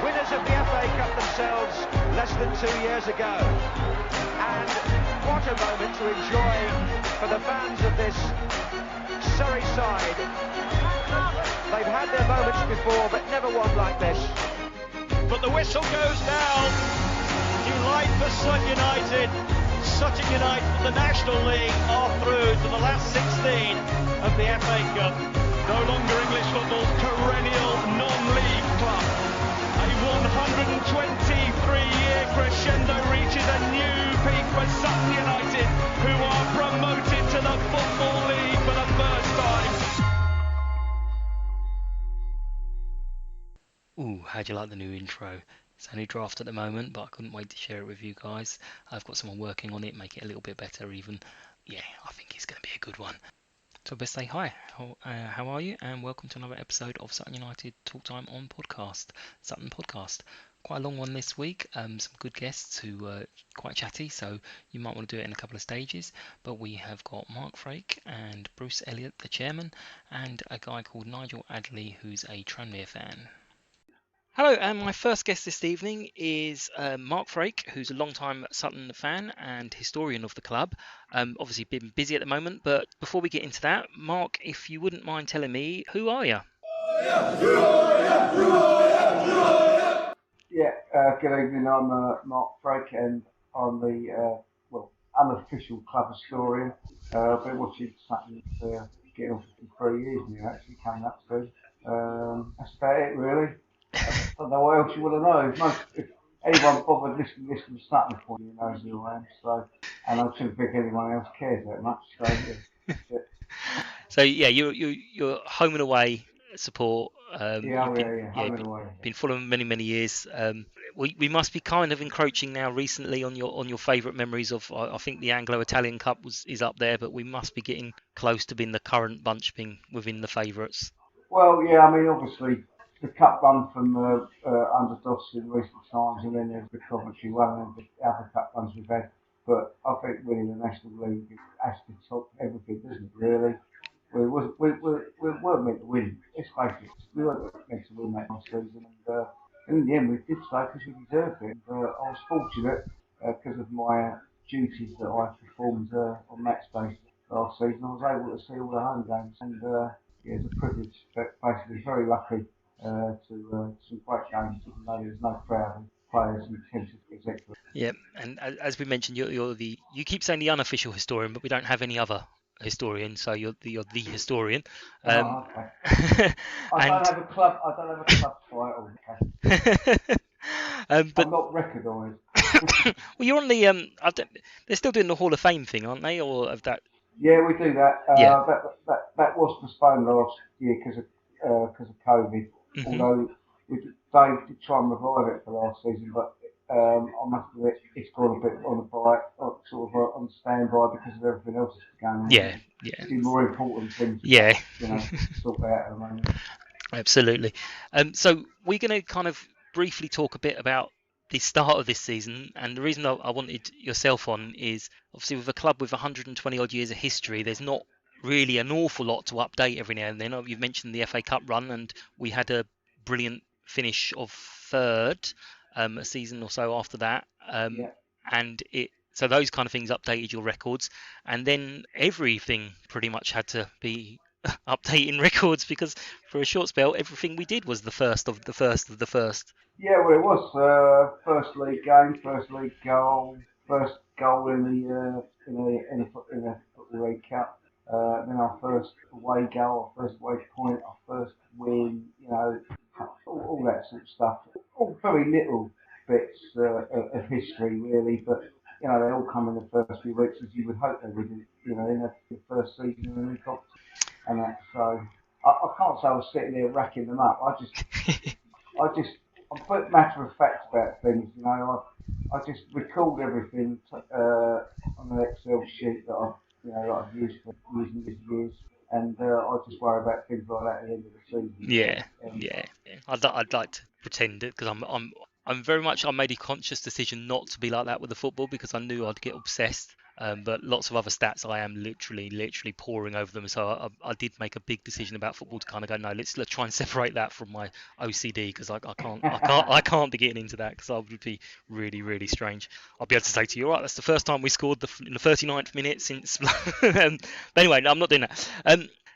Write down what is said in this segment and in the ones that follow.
winners of the FA Cup themselves less than 2 years ago. And what a moment to enjoy for the fans of this Surrey side. They've had their moments before, but never one like this. But the whistle goes down. Delight for Sutton United. Sutton United, the National League, are through to the last 16 of the FA Cup. No longer English football's perennial non-league club. A 123-year crescendo reaches a new peak for Sutton United, who are promoted to the Football League for the first time. Ooh, how'd you like the new intro? It's only draft at the moment, but I couldn't wait to share it with you guys. I've got someone working on it, make it a little bit better even. Yeah, I think it's going to be a good one. So I best say hi. How are you? And welcome to another episode of Sutton United Talk Time on Podcast, Sutton Podcast. Quite a long one this week. Some good guests who are quite chatty, so you might want to do it in a couple of stages. But we have got Mark Frake and Bruce Elliott, the chairman, and a guy called Nigel Adley, who's a Tranmere fan. Hello, and my first guest this evening is Mark Frake, who's a long-time Sutton fan and historian of the club. Obviously been busy at the moment, but before we get into that, Mark, if you wouldn't mind telling me, who are you? Good evening. I'm Mark Frake, and I'm the unofficial club historian. I've been watching Sutton getting on for 3 years now, actually coming up soon. That's about it, really. I don't know what else you want to know. If anyone bothered listening to Sutton for you knows who I am. So, and I shouldn't think anyone else cares that much. So, yeah. So yeah, you're home and away support. Home and away. Been following many years. We must be kind of encroaching now recently on your favourite memories of. I think the Anglo-Italian Cup is up there, but we must be getting close to being the current bunch being within the favourites. Well, yeah, I mean, obviously. The cup run from underdogs in recent times, and then there's the Coventry one and the other cup runs we've had. But I think winning the National League has to top everything, doesn't it, really? We weren't meant to win. Let's face it, we weren't meant to win that last season. And in the end, we did so because we deserved it. And I was fortunate because of my duties that I performed on match day last season. I was able to see all the home games. And yeah, it's a privilege, but basically very lucky. To some great games, even though there's no crowd and players and attention, etc. Yeah, and as we mentioned, you keep saying the unofficial historian, but we don't have any other historian, so you're the historian. Okay. I don't have a club title. Okay. But I'm not recognised. Well, you're on the they're still doing the Hall of Fame thing, aren't they? Or of that? Yeah, we do that. Yeah. That was postponed last year because of COVID. Mm-hmm. Although Dave did try and revive it for last season, but I must admit it's gone a bit on standby because of everything else that's going on. Yeah. The more important things. Yeah. Sort out at the moment. Absolutely. So we're going to kind of briefly talk a bit about the start of this season, and the reason I wanted yourself on is obviously with a club with 120 odd years of history, there's not really an awful lot to update every now and then. You've mentioned the FA Cup run, and we had a brilliant finish of third a season or so after that. And so those kind of things updated your records, and then everything pretty much had to be updating records because for a short spell everything we did was the first of the first. Yeah, well, it was first league game, first league goal, first goal in the Football League Cup. Then our first away goal, our first away point, our first win, all that sort of stuff. All very little bits of history, really, but, they all come in the first few weeks as you would hope they would, in the first season in the new competition. And that, so, I can't say I was sitting there racking them up. I'm a bit matter of fact about things, I just record everything on an Excel sheet that I've used for years, and I just worry about things like that at the end of the season. Yeah. I'd like to pretend it because I'm very much. I made a conscious decision not to be like that with the football because I knew I'd get obsessed. But lots of other stats, I am literally poring over them. So I did make a big decision about football to kind of go, no, let's try and separate that from my OCD, because I can't be getting into that, because I would be really strange. I'll be able to say to you, all right, that's the first time we scored in the 39th minute since. But anyway, no, I'm not doing that.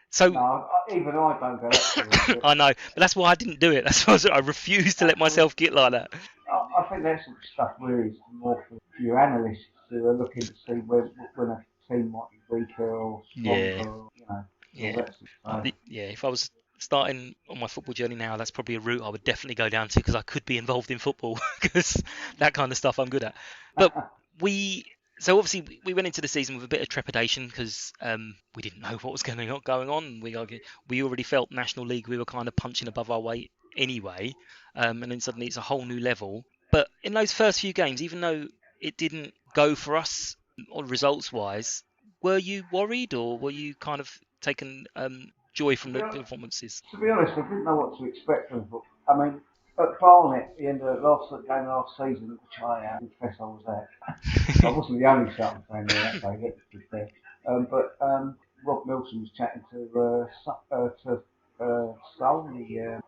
So No, even I don't go that I know, but that's why I didn't do it. That's why I refused to let myself get like that. I think that sort of stuff really is more for your analysts who are looking to see when a team might be weaker or stronger, Yeah, or, all yeah, that sort of stuff. yeah. If I was starting on my football journey now, that's probably a route I would definitely go down to, because I could be involved in football, because that kind of stuff I'm good at. But so obviously we went into the season with a bit of trepidation, because we didn't know what was going on. We already felt National League, we were kind of punching above our weight anyway, and then suddenly it's a whole new level. But in those first few games, even though it didn't go for us or results wise, were you worried, or were you kind of taking joy from the performances? To be honest, I didn't know what to expect from football. I mean, at Barnet, at the end of the last season, which I confess I was at. I wasn't the only Sutton fan there that day, let's be fair. But Rob Milson was chatting to Sol, the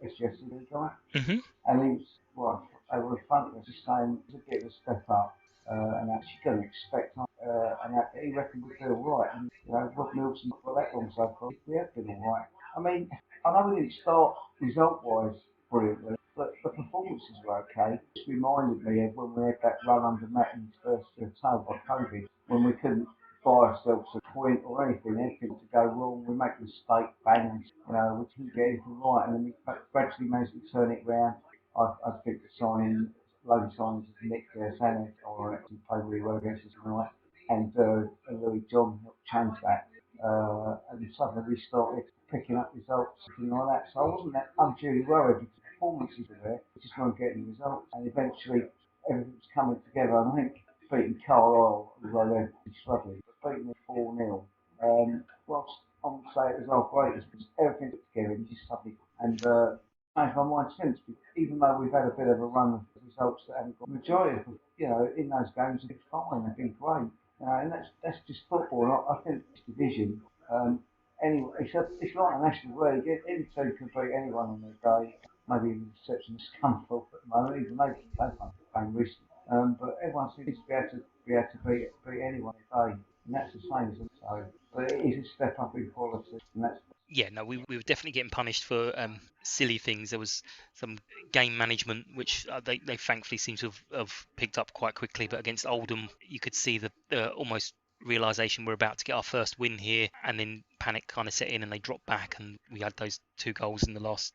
SGSC guy, Hmm. and he was, well, they were in front of us, just saying it's a bit of a step up, and that you can expect, and that he reckoned we'd be all right. And Rob Milson, for that long so far, we have been all right. I mean, I know we didn't start result-wise brilliantly, but the performances were okay. It reminded me of when we had that run under Mattin's first tail by COVID, when we couldn't buy ourselves a point or anything to go wrong. We make a mistake, bang, we couldn't get anything right, and then we gradually managed to turn it round. I think the load of signings of Nick Sanek, or actually played really well against us tonight, and Louis John helped change that. And suddenly we started picking up results and like that. So I wasn't that unduly worried, because the performances were there, we just weren't getting results. And eventually everything was coming together. And I think beating Carlisle, although they're struggling, but beating them 4-0, whilst I would say it was our greatest, because everything put together and just suddenly. And changed my mind since, because even though we've had a bit of a run of results that haven't got, the majority of them, in those games have been fine, they've been great. And that's just football. And I think this division, anyway, it's like a national league. Any team can beat anyone on their day. Maybe even the exception of Scunthorpe at the moment, even they've playing recently. But everyone seems to be able to beat anyone today, and that's the same as them. So, but it is a step up in quality, and that's. Yeah, no, we were definitely getting punished for silly things. There was some game management, which they thankfully seem to have picked up quite quickly. But against Oldham, you could see the almost realization we're about to get our first win here, and then panic kind of set in, and they dropped back, and we had those 2 goals in the last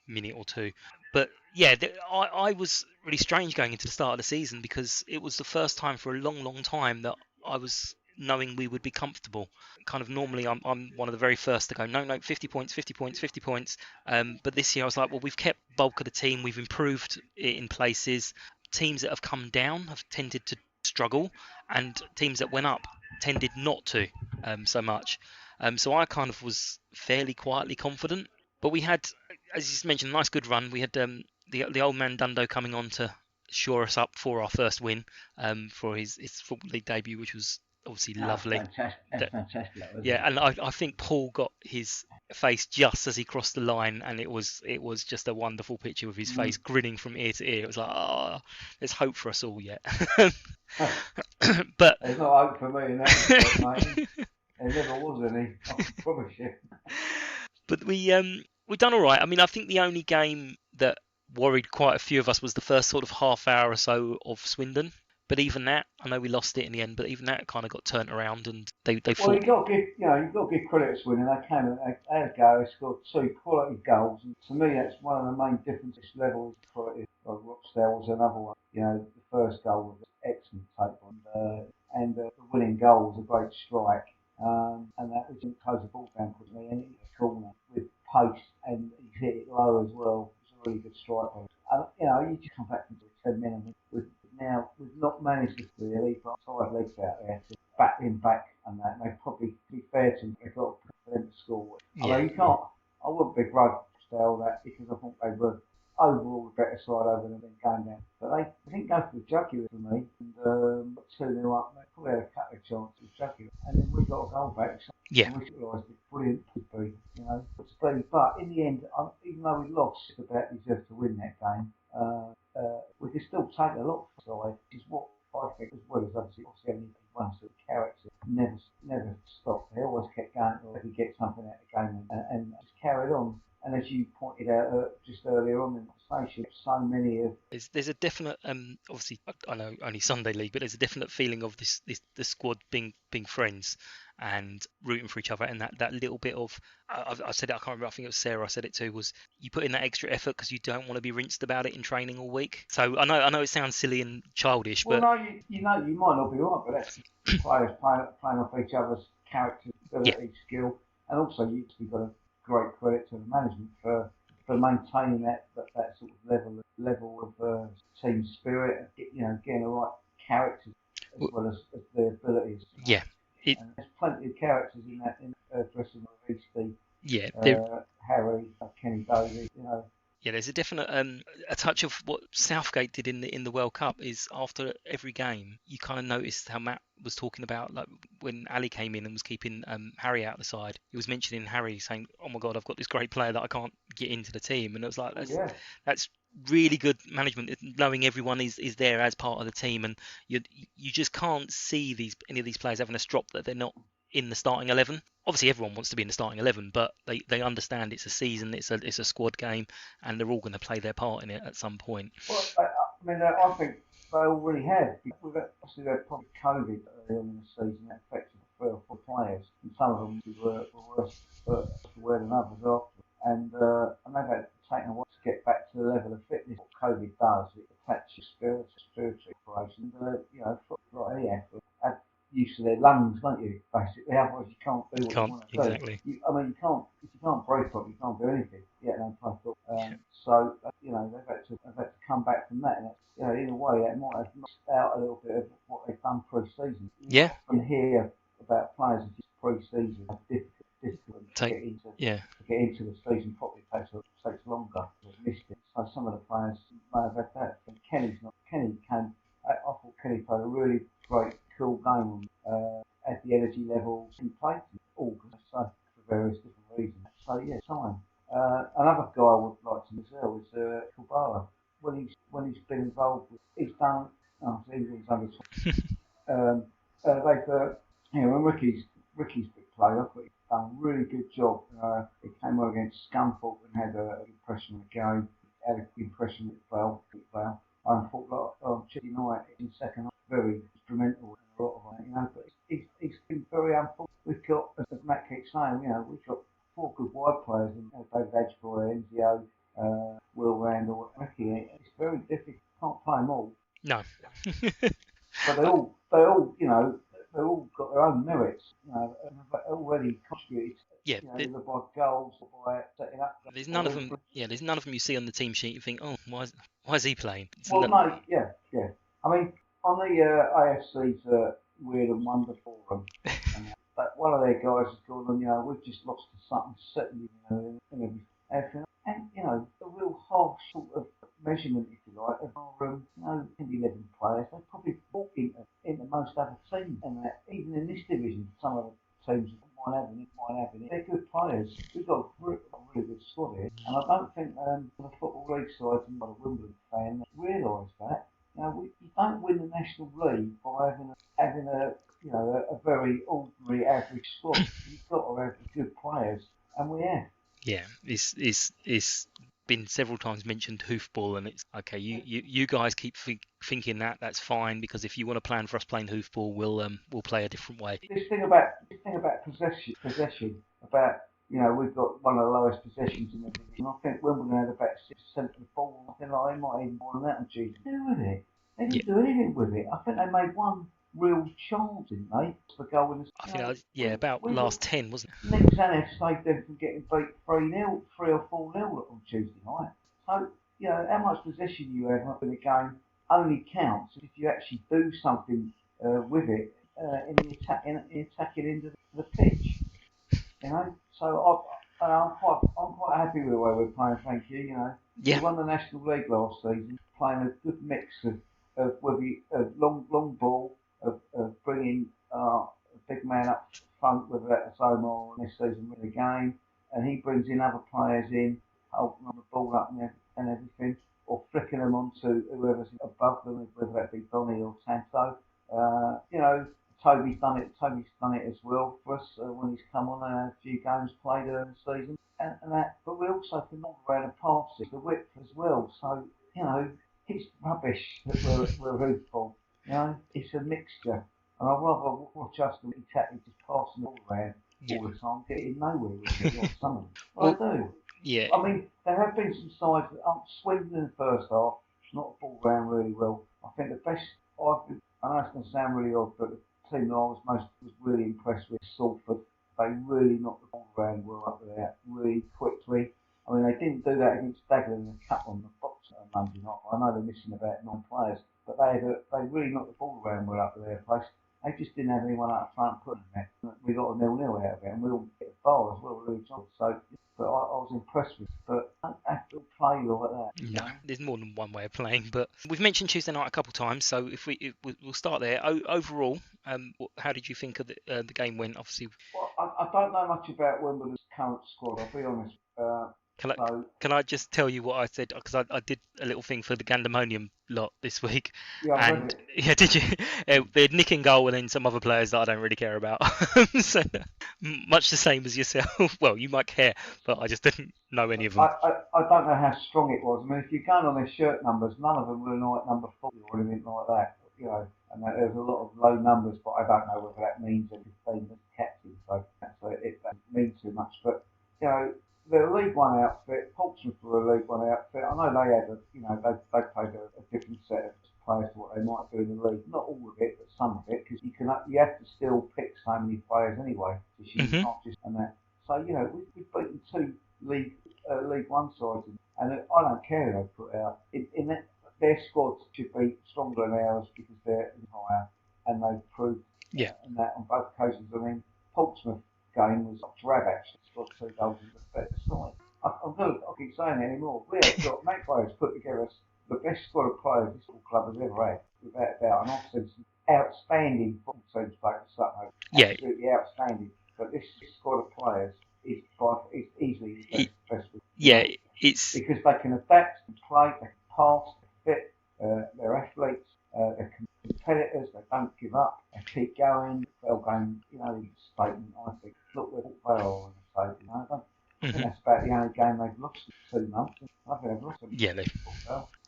minute or two. But yeah, I was really strange going into the start of the season, because it was the first time for a long time that I was knowing we would be comfortable. Kind of normally I'm one of the very first to go, no, 50 points. But this year I was like, well, we've kept bulk of the team, we've improved it in places. Teams that have come down have tended to struggle, and teams that went up tended not to so much. So I kind of was fairly quietly confident. But we had, as you mentioned, a nice good run. We had the old man Dundo coming on to shore us up for our first win for his Football League debut, which was obviously lovely. Fantastic. Yeah, and I think Paul got his face just as he crossed the line, and it was just a wonderful picture with his face grinning from ear to ear. It was like, there's hope for us all yet. But there's no hope for me in that respect, mate. There never was any, I promise you. But we done all right. I mean, I think the only game that worried quite a few of us was the first sort of half hour or so of Swindon. But even that, I know we lost it in the end, but even that kind of got turned around, and they fought. Well, you've got to give credit to Swindon. They came and they had a go. They scored 2 quality goals, and to me, that's one of the main differences levels. Quality. Rochdale was another one. The first goal was an excellent take on, and the winning goal was a great strike. And that was didn't close the ball down quickly, and it was a corner with pace, and he hit it low as well. It was a really good strike. And you just come back into 10 minutes. We've not managed to really put 5 legs out there to back him back, and that. And they probably, to be fair to them, they've got to put them to score. Yeah. Although you can't, I wouldn't begrudge Rochdale that, because I think they were overall the better side over them than going down. But they didn't go for the jugular for me, and 2-0 up. They probably had a couple of chances with jugular, and then we got a goal back. So Yeah. we realised it's brilliant to be, But in the end, even though we lost, about deserved to win that game. We could still take a lot for side, which is what I think, as well as obviously having one sort of character, never stopped. They always kept going until they could get something out of the game and just carried on. And as you pointed out just earlier on in the conversation, so many of there's a definite obviously I know only Sunday League, but there's a definite feeling of the squad being friends and rooting for each other, and that little bit of I said it, I can't remember, I think it was Sarah I said it too, was you put in that extra effort because you don't want to be rinsed about it in training all week. So I know it sounds silly and childish, well, but no, you might not be right, but that's players playing off each other's character, ability, skill, and also you've got a great credit to the management for maintaining that sort of level of team spirit, getting the right characters as well as their abilities. Yeah. And there's plenty of characters in that dressing room. Steve, Harry, Kenny Davies, Yeah, there's a definite a touch of what Southgate did in the World Cup. Is after every game, you kind of noticed how Matt was talking about, like when Ali came in and was keeping Harry out the side. He was mentioning Harry, saying, "Oh my God, I've got this great player that I can't get into the team," and it was like that's really good management, knowing everyone is there as part of the team, and you just can't see any of these players having a strop that they're not in the starting 11. Obviously everyone wants to be in the starting 11, but they understand it's a season, it's a squad game, and they're all going to play their part in it at some point. Well, I think they already have. Obviously they had probably COVID early on in the season that affected 3 or 4 players, and some of them were worse for wear than others after. And they've had to take a while to get back to the level of fitness. What COVID does, it attacks your spiritual operation. Like any athlete, used to their lungs, don't you? Basically, otherwise you can't do what you want to do. Exactly. You can't. If you can't breathe properly, you can't do anything. Play football. So they've had to come back from that. And in a way, that might have knocked out a little bit of what they've done pre-season. You often hear about players who just pre-season have difficult to get into the season properly. Takes longer. They've missed it. So some of the players may have had that. And Kenny came. I thought Kenny played a really great, cool game at the energy levels he played in August, so for various different reasons. So yeah, time. Another guy I would like to mention is Kubala. When he's been involved with, he's done. England's under. When Ricky's big player, I thought he's done a really good job. He came on against Scunthorpe and had an impression of the game. Had an impression with Bell. I thought Chelsea United in the second half very instrumental in a lot of it, but he's been very unfortunate. We've got, as Matt keeps saying, we've got 4 good wide players in David Edgeboy, Enzio, Will Randall, Ricky. It's very difficult. Can't play them all. No. But they all, they've all got their own merits. And they've already contributed. Either by goals or by setting up. There's none of them. Yeah, there's none of them you see on the team sheet. You think, oh, why is he playing? Yeah. I mean, on the AFC's Weird and Wonder Forum, but one of their guys has gone on. We've just lost to something certain, and everything. And a real harsh sort of measurement, if you like, of our 11 players. They probably walk into most other teams, and even in this division, some of the teams might have it. They're good players. We've got a really good squad here, and I don't think the Football League side and the Wimbledon fan realise that. You don't win the National League by having a very ordinary average squad. You've got to have good players, and we have. Yeah, it's been several times mentioned hoofball, and it's okay. You guys keep thinking that's fine, because if you want to plan for us playing hoofball, we'll play a different way. This thing about possession about we've got one of the lowest possessions in the division. I think Wimbledon had about 6% of the ball. I think they might even more than that. And G do with it. They didn't do anything with it. I think they made one real chance, didn't they? For goal in the. I think about last 10, wasn't it? Nick Zanev saved them from getting beat 3-0, 3 or 4-0 on Tuesday night. So how much possession you have in a game only counts if you actually do something with it in the attacking end of the pitch. So I'm quite happy with the way we're playing, thank you. You know, we Yeah, won the National League last season, playing a good mix of whether of long ball, of bringing a big man up front, whether that's Omar or this season with the game, and he brings in other players in, holding on the ball up and everything, or flicking them onto whoever's above them, whether that be Donny or Santo. You know, Toby's done it as well for us when he's come on a few games played early in the season, and that. But we also can knock around the passes, the width as well. So you know, it's rubbish that we're hopeful. You know, it's a mixture, and I'd rather watch us than exactly just passing all around yeah. all the time, getting nowhere with it. Like some of them. Well, I do. yeah, I mean, there have been some sides that aren't swinging in the first half, not ball around really well. I think the best I know it's going to sound really odd, but the team that I was really impressed with Salford. They really knocked the ball around well up there, really quickly. I mean, they didn't do that against Dagenham in the cup on the box on Monday night. I know they're missing about 9 players, but they really knocked the ball around well up their place. They just didn't have anyone up front putting there. We got a 0-0 out of it, and we all hit the bar as well, really strong. So, but I was impressed with it. But don't have to play like that. You no, know? there's more than one way of playing. But we've mentioned Tuesday night a couple of times, so we'll start there. Overall, how did you think of the game went? Obviously, Well, I don't know much about Wimbledon's current squad. I'll be honest. can I, So can I just tell you what I said? Because I did a little thing for the Gandemonium lot this week, yeah, I've read and it. yeah, did you? They had Nick in goal, and then some other players that I don't really care about. So much the same as yourself. Well, you might care, but I just didn't know any of them. I don't know how strong it was. I mean, if you're going on their shirt numbers, none of them were like number 40 or anything like that. You know, and there's a lot of low numbers, but I don't know whether that means that he's been captain. So it doesn't mean too much. But you know, the League One outfit, Portsmouth were a League One outfit. I know they had they played a different set of players to what they might do in the league. Not all of it, but some of it, because you have to still pick so many players anyway. You Hmm. can't just and that. So you know, we've beaten 2 League One sides, and I don't care who they put out. In that, their squads should be stronger than ours because they're higher, and they've proved Yeah, and that on both occasions. I mean, Portsmouth game was up to Rab actually scored 2 goals in the better side. I keep saying it anymore. We have got Magpies put together the best squad of players this football club has ever had, without a doubt. And I've seen some outstanding football teams play for Sutton, yeah, absolutely outstanding. But this squad of players is easily the best. You yeah. know, It's because they can adapt and play, they can pass, they're fit, they're athletes, they're competitors, they don't give up, they keep going, they'll go, you know, statement, I think, look, we're all fail, you know, I think mhm. that's about the only game they've lost in 2 months, I think they've lost them. Yeah,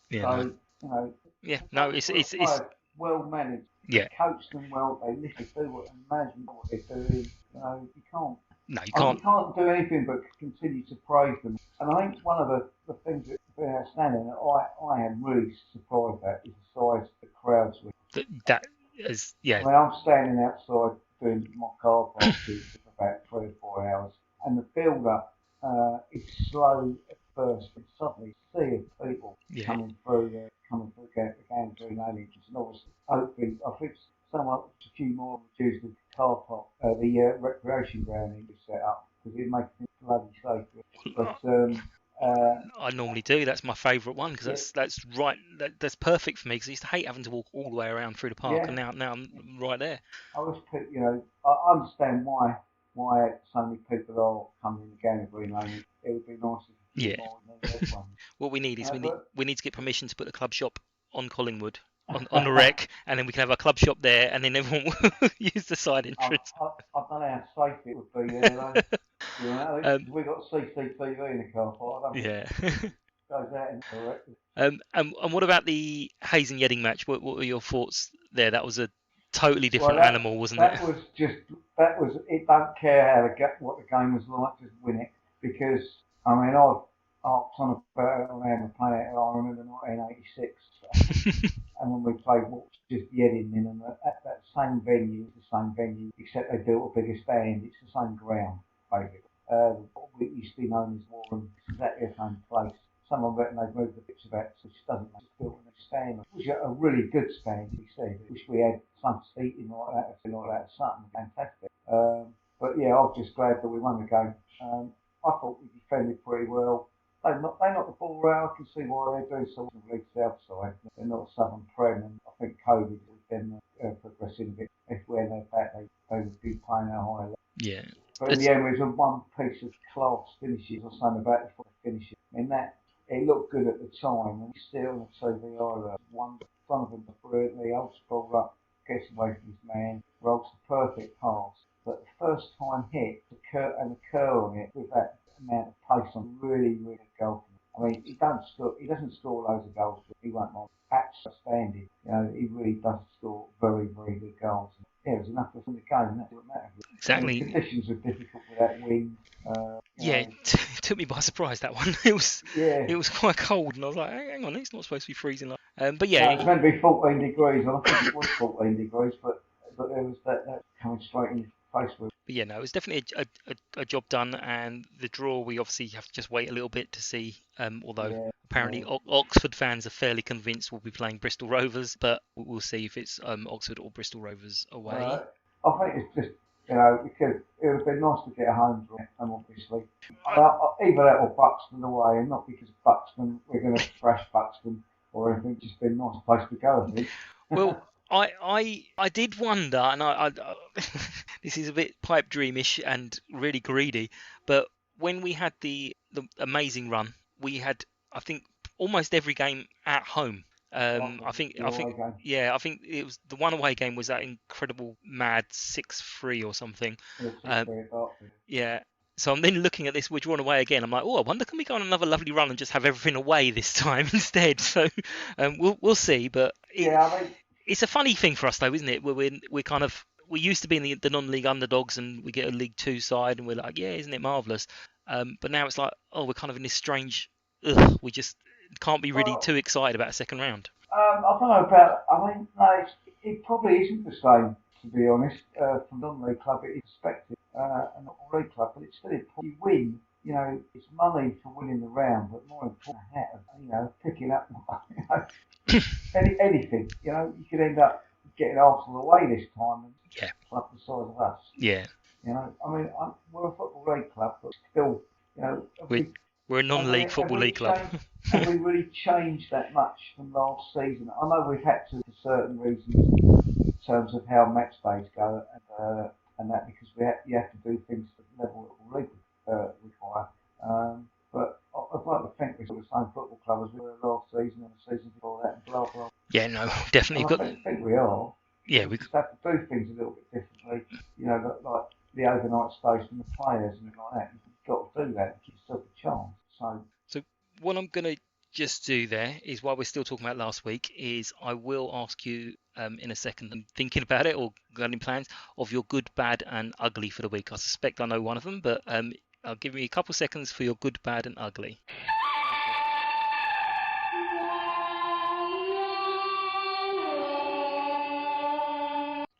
yeah, no, So, you know, yeah, no. those sort of It's players, well managed, yeah. coach them well, they literally do what, and imagine what they're doing, you know, you can't. No, you We can't. can't do anything but continue to praise them. And I think one of the things that's been outstanding that I am really surprised at is the size of the crowds. That is, I yeah, mean, I'm standing outside doing my car park queue for about 3 or 4 hours, and the build-up is slow at first, but suddenly sea of people yeah, coming through the game through Nottingham. And obviously, hopefully, I think a few more reduce the car park, the recreation ground need to set up because it makes things bloody safe. But I normally do. That's my favourite one because yeah, that's right. That's perfect for me because I used to hate having to walk all the way around through the park, yeah, and now I'm right there. I was, you know, I understand why so many people are coming in the game of Green Lane. It would be nice if a few Yeah. more than this one. What we need is But we need to get permission to put the club shop on Collingwood on the wreck, and then we can have our club shop there, and then everyone will use the side entrance. I don't know how safe it would be there though. You know, we got CCTV in the car park. I don't think Yeah. it goes out in direct. And what about the Hayes and Yedding match? What were your thoughts there? That was a totally Well, different animal, wasn't it? that was it. Don't care what the game was like, just win it. Because I mean, I've harped on about around the planet. I remember 1986, and when we played what was just Yedding in, and that same venue, the same venue, except they built a bigger stand. It's the same ground, basically. What used to be known as Warren, it's exactly the same place. Someone reckon they've moved the pitch about, so it doesn't make it built in a stand. Which is a really good stand, he said. Wish we had some seating like that, something fantastic. But yeah, I was just glad that we won the game. I thought we defended pretty well. They knocked the ball around. I can see why they do. So League South side, they're not Southern Prem, and I think COVID with them progressing a bit. If we're their back, they would be playing a higher level. Yeah. But in the end, it was a one piece of class finishes or something about before the finishes. And that it looked good at the time, and still on the TV, one of them brilliantly holds the ball up, gets away from his man, rolls the perfect pass. But the first time hit, the curl on it with that amount of pace on, really good goal. I mean, he doesn't score loads of goals, but he won't mind. Outstanding. You know, he really does score very, very good goals. Yeah, it was enough to win the game. That's what matters. Exactly. And the conditions were difficult with that wind. It took me by surprise, that one. It was quite cold, and I was like, hang on, it's not supposed to be freezing. But yeah, no, it's meant to be 14 degrees. I think it was 14 degrees, but there was that coming straight in your face with. But yeah, no, it was definitely a job done, and the draw, we obviously have to just wait a little bit to see. Although apparently Oxford fans are fairly convinced we'll be playing Bristol Rovers, but we'll see if it's Oxford or Bristol Rovers away. I think it's just, because it would have been nice to get a home draw, and obviously. Either that or Buxton away, and not because of Buxton, we're going to thrash Buxton or anything, just been a nice place to go, I think. Well, I did wonder, and I this is a bit pipe dreamish and really greedy, but when we had the amazing run, we had, I think, almost every game at home. I think it was the one away game was that incredible mad 6-3 or something. Yeah. So I'm then looking at this, we're drawn away again. I'm like, I wonder, can we go on another lovely run and just have everything away this time instead? So we'll see. But it's a funny thing for us though, isn't it? We used to be in the non-league underdogs, and we get a League Two side, and we're like, yeah, isn't it marvellous? But now it's like, we're kind of in this strange, we just can't be really too excited about a second round. I don't know about. I mean, no, it probably isn't the same, to be honest. From non-league club, it is expected, and not all league club, but it's still important. You win, it's money for winning the round, but more important, picking up, anything. You could end up getting Arsenal away this time, and club the size of us. Yeah. I mean, we're a football league club, but still, we're a non-league football league club. Have we really changed that much from last season? I know we've had to for certain reasons in terms of how match days go and that, because you have to do things at the level that the league require. But I'd like to think we're the same football club as we were last season and the season before that, and blah blah. Yeah, no, definitely. I think we are. Yeah, we just have to do things a little bit differently. Like the overnight stays from the players and like that. You've got to do that to give yourself a chance. So what I'm going to just do there is, while we're still talking about last week, is I will ask you in a second, and thinking about it or got any plans of your good, bad and ugly for the week. I suspect I know one of them, but I'll give you a couple seconds for your good, bad and ugly.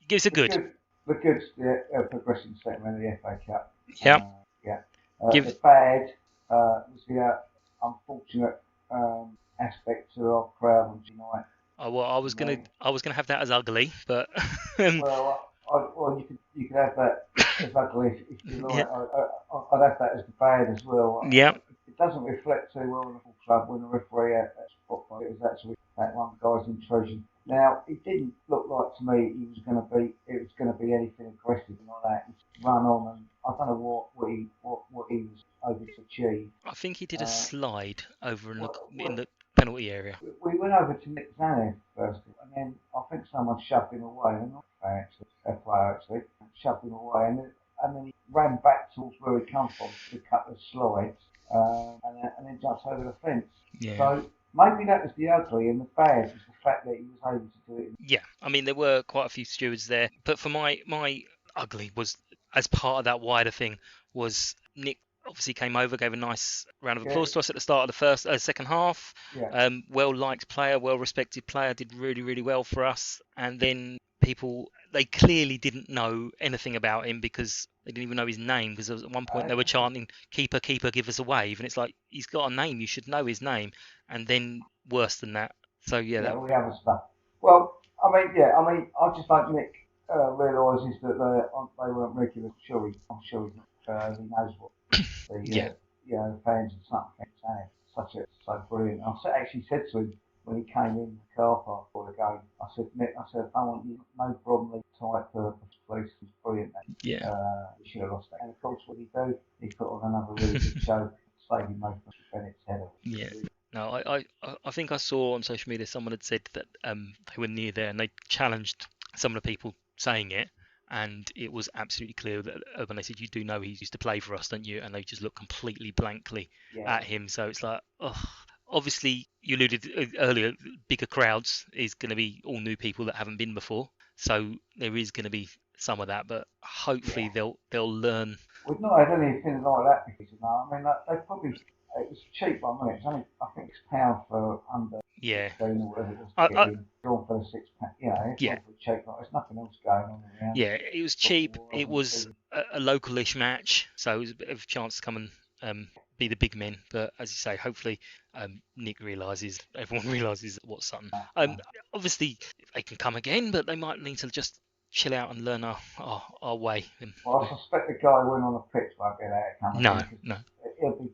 Give us a good. The good's the progression segment of the FA Cup. Yeah. The bad was the unfortunate aspect to our crowd on tonight. Well, I was gonna have that as ugly, but well, you could have that as ugly if you like. I'd have that as the bad as well. Yeah. It doesn't reflect too well on the full club when the referee at spotlight. It was actually that one guy's intrusion. Now, it didn't look like to me it was going to be anything aggressive like that. He's run on, and I don't know what he was able to achieve. I think he did a slide over in the penalty area. We went over to Nick Zanev first, and then I think someone shoved him away. And not a player actually shoved him away, and then he ran back towards where he come from to cut the slides, and then jumps over the fence. Yeah. So maybe that was the ugly, and the bad was the fact that he was able to do it. Yeah, I mean, there were quite a few stewards there, but for my ugly was, as part of that wider thing, was Nick obviously came over, gave a nice round of applause to us at the start of the second half. Yeah. Well-liked player, well-respected player, did really, really well for us. And then they clearly didn't know anything about him because they didn't even know his name, because at one point they were chanting, "Keeper, keeper, give us a wave." And it's like, he's got a name, you should know his name. And then worse than that. So, all the other stuff. Well, I just think Nick realises that they weren't regular. I'm sure he knows what fans and something fantastic, so brilliant. I actually said to him when he came in the car park for the game, I said, Nick, I want you, no Bromley type purpose, please, it's brilliant. Yeah. He should have lost that. And of course, what he do? He put on another really good show, saving most of Bennett's head. Yeah. No, I think I saw on social media someone had said that they were near there and they challenged some of the people saying it, and it was absolutely clear that when they said, you do know he used to play for us, don't you? And they just looked completely blankly at him. So it's like, obviously you alluded earlier, bigger crowds is going to be all new people that haven't been before. So there is going to be some of that, but hopefully they'll learn. We've not had anything like that because I mean, they probably. It was a cheap one, wasn't it? It's only, I think it's £1 for under 16 or whatever it was to get in. Gone for the £6. It's all for cheap. There's nothing else going on around. Yeah, it was cheap. It was a localish match, so it was a bit of a chance to come and be the big men. But as you say, hopefully Nick realises, everyone realises what's something. Obviously, they can come again, but they might need to just chill out and learn our way. Well, I suspect the guy who went on the pitch won't get out coming. No. He'll be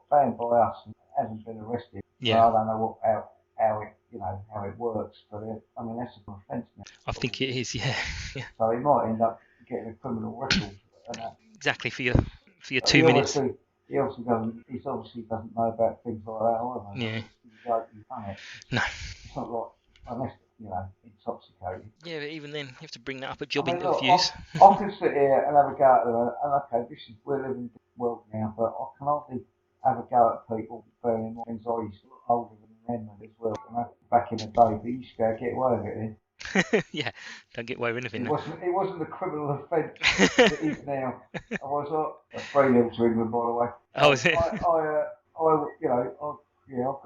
banned by us and hasn't been arrested. Yeah. So I don't know how it works, but I mean that's an offence now. I think it is, yeah. So he might end up getting a criminal record. Exactly for your 2 minutes. He obviously doesn't know about things like that either. Yeah. He's done it. No. It's not like unless intoxicated. Yeah, but even then, you have to bring that up at job interviews. I can sit here and have a go at them, and okay, we're living in the world now, but I can hardly have a go at people bearing in mind I used to look older than them as well. Back in the day, but you used to get away with it. Yeah, don't get away with anything. It wasn't a criminal offence that it is now. I was a 3-0 to England, by the way. Oh, is it? I've got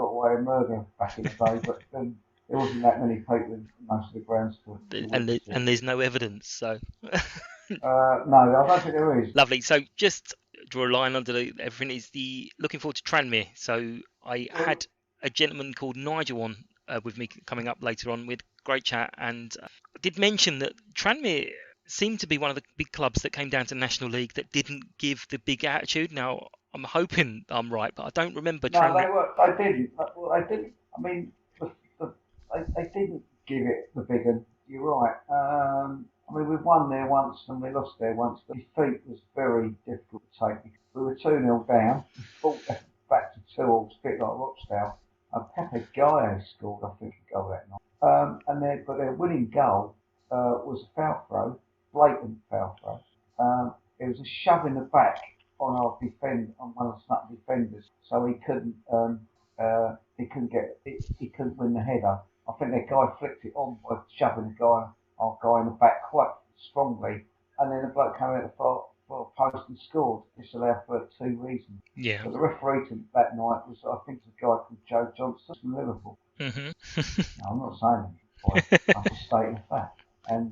away with murder back in the day, but then. There wasn't that many people in most of the grounds. And there's no evidence, so... no, I don't think there is. Lovely. So just draw a line under everything. Is looking forward to Tranmere. So I had a gentleman called Nigel on with me coming up later on with great chat, and did mention that Tranmere seemed to be one of the big clubs that came down to National League that didn't give the big attitude. Now, I'm hoping I'm right, but I don't remember Tranmere. No, they didn't. Well, they didn't. I mean... They didn't give it the big one. You're right. I mean, we won there once and we lost there once. The defeat was very difficult to take. We were 2-0 down, fought back to 2-2, a bit like Rochdale. And Pepe Gaia scored, I think, a goal that night. But their winning goal was a foul throw, blatant foul throw. It was a shove in the back on one of the defenders, so he couldn't win the header. I think that guy flicked it on by shoving our guy in the back quite strongly, and then the bloke came out the far post and scored. Disallowed for 2 reasons. Yeah. But the referee that night was, I think, a guy called Joe Johnson from Liverpool. Mm-hmm. No, I'm not saying that. I'm just stating a fact. And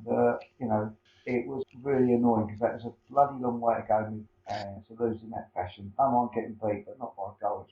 it was really annoying because that was a bloody long way to go to lose in that fashion. I don't mind getting beat, but not by goals.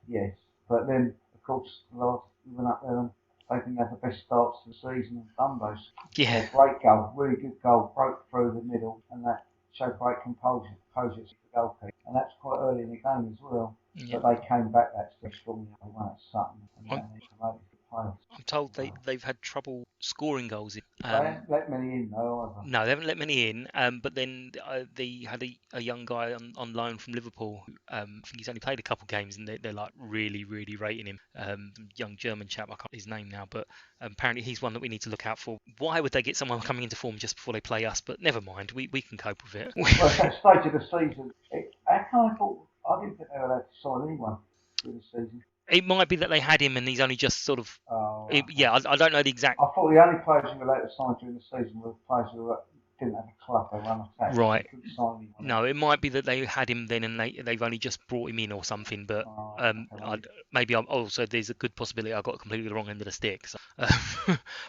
Yes. But then, of course, we went up there and they didn't have the best starts to the season and done those. Yeah. Great goal, really good goal, broke through the middle, and that showed great composure to the goalkeeper. And that's quite early in the game as well. Yeah. But they came back that strongly. They won at Sutton and they promoted the players. I'm told they've had trouble scoring goals. They haven't let many in though, either. No, they haven't let many in. But then they had a young guy on loan from Liverpool. I think he's only played a couple of games, and they're like really, really rating him. Young German chap, I can't his name now, but apparently he's one that we need to look out for. Why would they get someone coming into form just before they play us? But never mind, we can cope with it. Well, at that stage of the season, I didn't think they were allowed to sign anyone through the season. It might be that they had him and he's only just sort of... I don't know the exact... I thought the only players who were allowed to sign during the season were players who didn't have a club, they run attack. Right. No, it might be that they had him then and they've only just brought him in or something, but there's a good possibility I got completely the wrong end of the stick. So.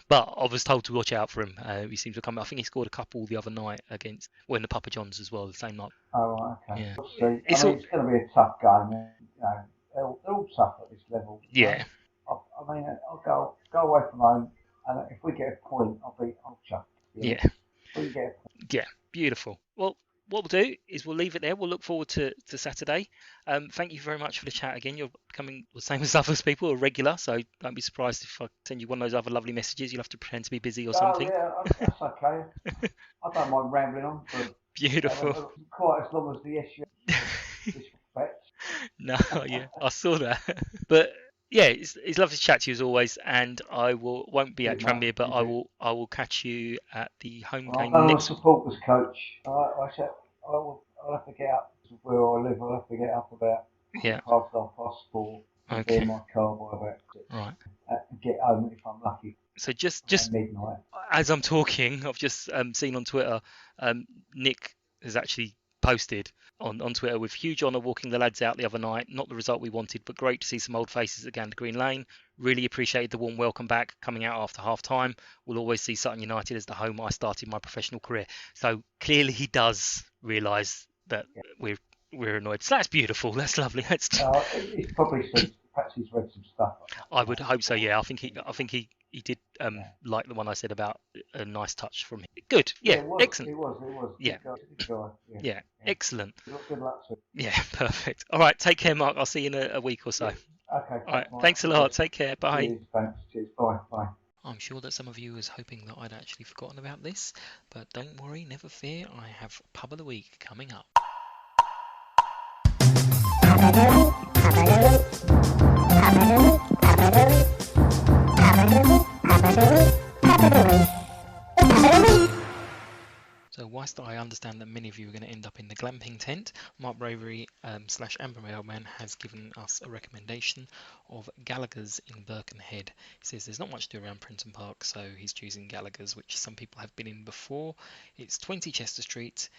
But I was told to watch out for him. He seems to come... I think he scored a couple the other night in the Papa John's as well, the same night. Oh, right, okay. Yeah. It's going to be a tough game, They're all tough at this level. Yeah. I mean, I'll go away from home, and if we get a point, I'll chuck. Yeah. We get a point. Yeah, beautiful. Well, what we'll do is we'll leave it there. We'll look forward to Saturday. Thank you very much for the chat again. You're becoming the same as other people, a regular, so don't be surprised if I send you one of those other lovely messages. You'll have to pretend to be busy or something. Oh, yeah, that's okay. I don't mind rambling on for Beautiful. quite as long as the SU respects. No, yeah, I saw that. But yeah, it's lovely to chat to you as always, and I won't be at Cheers, mate. Tranmere, but You I will catch you at the home Well, game I'm a next. supporters coach. I'll have to get up where I live. I'll have to get up about Yeah. 4:30 and be in my car by about 6. Right. Get home if I'm lucky. So just midnight. as I'm talking, I've just seen on Twitter, Nick has actually posted on Twitter with huge honour walking the lads out the other night. Not the result we wanted, but great to see some old faces at Gander Green Lane. Really appreciated the warm welcome back coming out after half time. We'll always see Sutton United as the home I started my professional career. So clearly he does realise that we're annoyed. So that's beautiful. That's lovely. He's probably perhaps he's read some stuff. I would hope so. Yeah, I think he did like the one I said about a nice touch from him. Good. Yeah, excellent. It was. Yeah. Good guy. Yeah, excellent. Good luck to him. Yeah, perfect. All right, take care, Mark. I'll see you in a week or so. Okay. All right, thanks a lot. Take care. Bye. Cheers, thanks. Cheers. Bye. I'm sure that some of you was hoping that I'd actually forgotten about this, but don't worry, never fear. I have Pub of the Week coming up. So whilst I understand that many of you are going to end up in the glamping tent, Mark Bravery / Amber Mailman has given us a recommendation of Gallagher's in Birkenhead. He says there's not much to do around Princeton Park, so he's choosing Gallagher's, which some people have been in before. It's 20 Chester Street.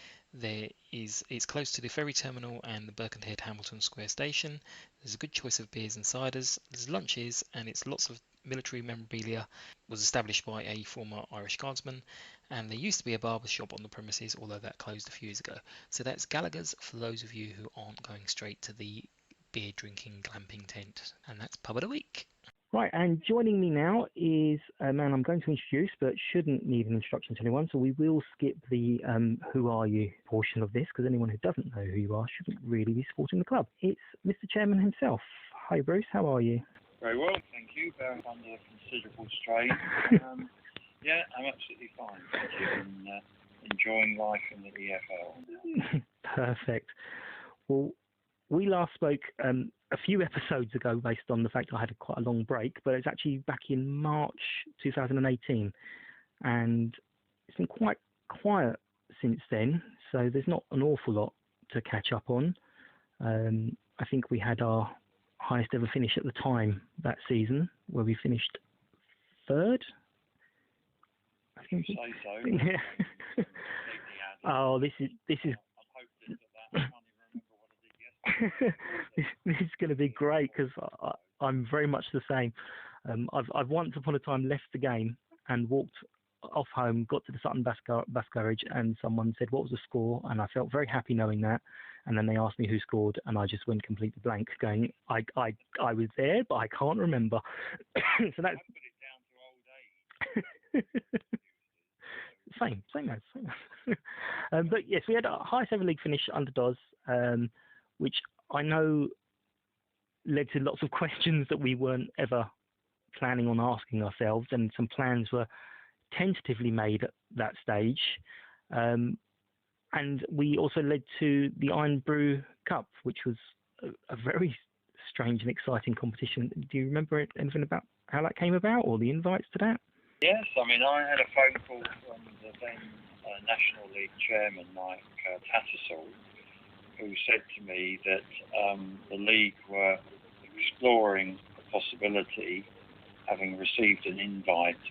It's close to the ferry terminal and the Birkenhead Hamilton Square station. There's a good choice of beers and ciders. There's lunches, and it's lots of military memorabilia. Was established by a former Irish Guardsman, and there used to be a barber shop on the premises, although that closed a few years ago. So that's Gallagher's for those of you who aren't going straight to the beer drinking glamping tent, and that's Pub of the Week. Right, and joining me now is a man I'm going to introduce, but shouldn't need an introduction to anyone, so we will skip the who are you portion of this, because anyone who doesn't know who you are shouldn't really be supporting the club. It's Mr. Chairman himself. Hi Bruce, how are you? Very well, thank you. Bearing under considerable strain. Yeah, I'm absolutely fine. Thank you. And enjoying life in the EFL. Perfect. Well, we last spoke a few episodes ago based on the fact I had quite a long break, but it's actually back in March 2018. And it's been quite quiet since then, so there's not an awful lot to catch up on. I think we had our highest ever finish at the time that season, where we finished third. I think. Say so. Yeah. Oh, this is. I'm hoping that I can't even remember what I did yesterday. This is going to be great because I'm very much the same. I've once upon a time left the game and walked off home, got to the Sutton Bus Garage, and someone said, "What was the score?" And I felt very happy knowing that. And then they asked me who scored, and I just went completely blank, going, I was there, but I can't remember. So that's. I put it down to old age. Same as. But yes, we had our highest ever league finish under Doz, which I know led to lots of questions that we weren't ever planning on asking ourselves, and some plans were tentatively made at that stage. And we also led to the Iron Brew Cup, which was a very strange and exciting competition. Do you remember anything about how that came about, or the invites to that? Yes, I mean, I had a phone call from the then National League chairman, Mike Tattersall, who said to me that the league were exploring the possibility, having received an invite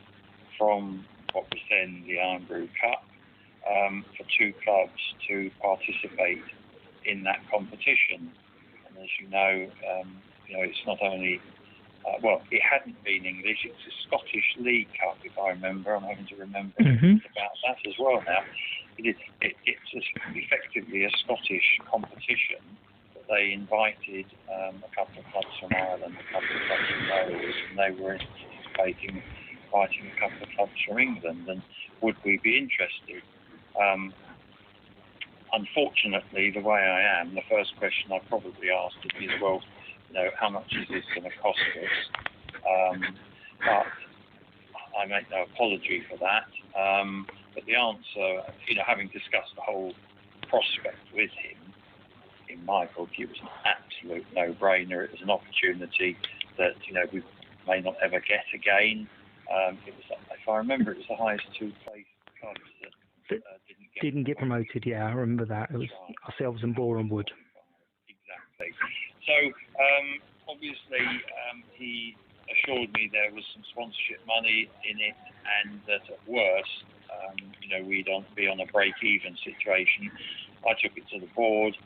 from what was then the Iron Brew Cup, for 2 clubs to participate in that competition. And as you know, it's not only it hadn't been English, it's a Scottish League Cup, if I remember. I'm having to remember about that as well now. It's effectively a Scottish competition, but they invited a couple of clubs from Ireland, a couple of clubs from Wales, and they were inviting a couple of clubs from England. And would we be interested? unfortunately, the way I am, the first question I probably asked is, well, how much is this going to cost us? But I make no apology for that. But the answer, having discussed the whole prospect with him, in my book, it was an absolute no-brainer. It was an opportunity that, we may not ever get again. It was, if I remember, it was the highest two-place clubs that didn't get promoted. Yeah, I remember that. It was ourselves and Boreham Wood. Exactly. So, obviously, he assured me there was some sponsorship money in it, and that at worst, we'd be on a break-even situation. I took it to the board,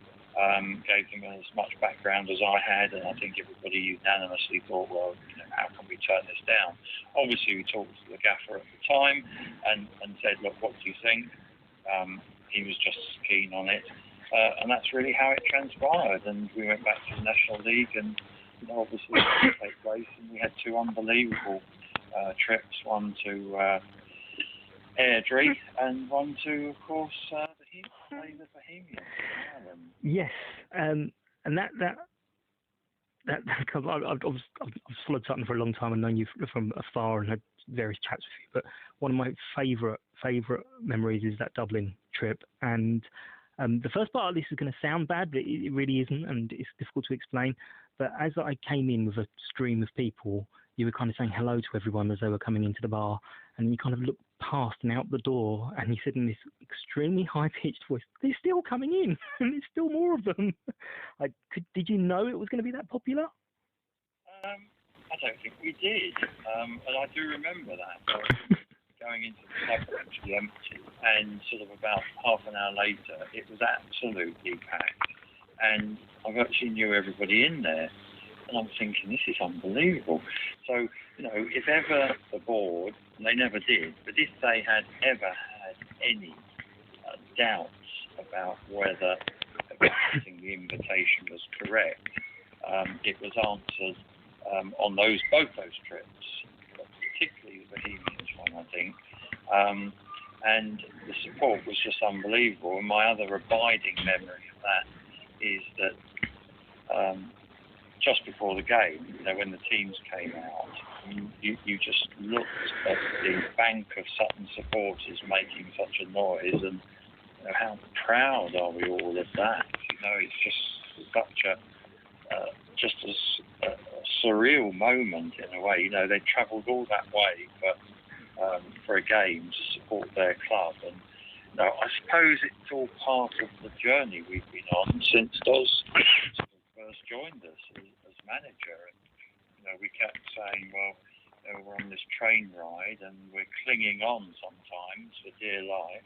gave them as much background as I had, and I think everybody unanimously thought, well, how can we turn this down? Obviously, we talked to the gaffer at the time and said, look, what do you think? He was just as keen on it, and that's really how it transpired. And we went back to the National League, and obviously it didn't take place, and we had two unbelievable trips, one to Airdrie and one to, of course, the Bohemians. Yes, and that I've followed Sutton for a long time and known you from afar and had various chats with you. But one of my favourite memories is that Dublin trip. And the first part of this is going to sound bad, but it really isn't, and it's difficult to explain. But as I came in with a stream of people, you were kind of saying hello to everyone as they were coming into the bar, and you kind of looked past and out the door, and he said in this extremely high-pitched voice, "They're still coming in, and there's still more of them." Did you know it was going to be that popular? I don't think we did, and I do remember that. Going into the club actually empty, and sort of about half an hour later, it was absolutely packed, and I virtually knew everybody in there. And I'm thinking, this is unbelievable. So, if ever the board, and they never did, but if they had ever had any doubts about whether accepting the invitation was correct, it was answered on both those trips, but particularly the Bohemians one, I think. And the support was just unbelievable. And my other abiding memory of that is that just before the game, when the teams came out, you just looked at the bank of Sutton supporters making such a noise, and how proud are we all of that? It's just such a surreal moment in a way. They travelled all that way, for a game to support their club, and I suppose it's all part of the journey we've been on since Doz first joined us as manager, and we kept saying, well, we're on this train ride and we're clinging on sometimes for dear life,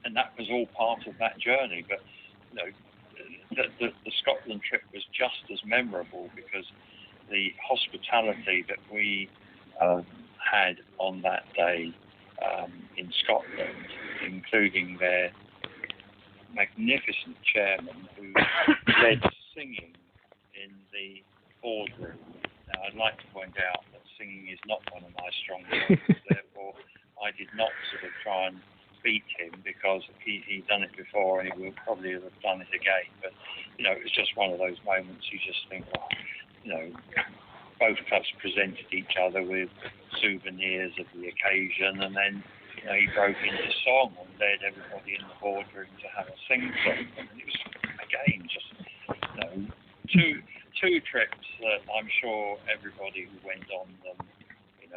and that was all part of that journey. But the Scotland trip was just as memorable because the hospitality that we had on that day in Scotland, including their magnificent chairman who led singing in the boardroom. Now, I'd like to point out that singing is not one of my strong points, therefore I did not sort of try and beat him because he'd done it before and he would probably have done it again. But, it was just one of those moments you just think, both clubs presented each other with souvenirs of the occasion, and then he broke into song and led everybody in the boardroom to have a sing-song. And it was, again, just two trips that I'm sure everybody who went on them,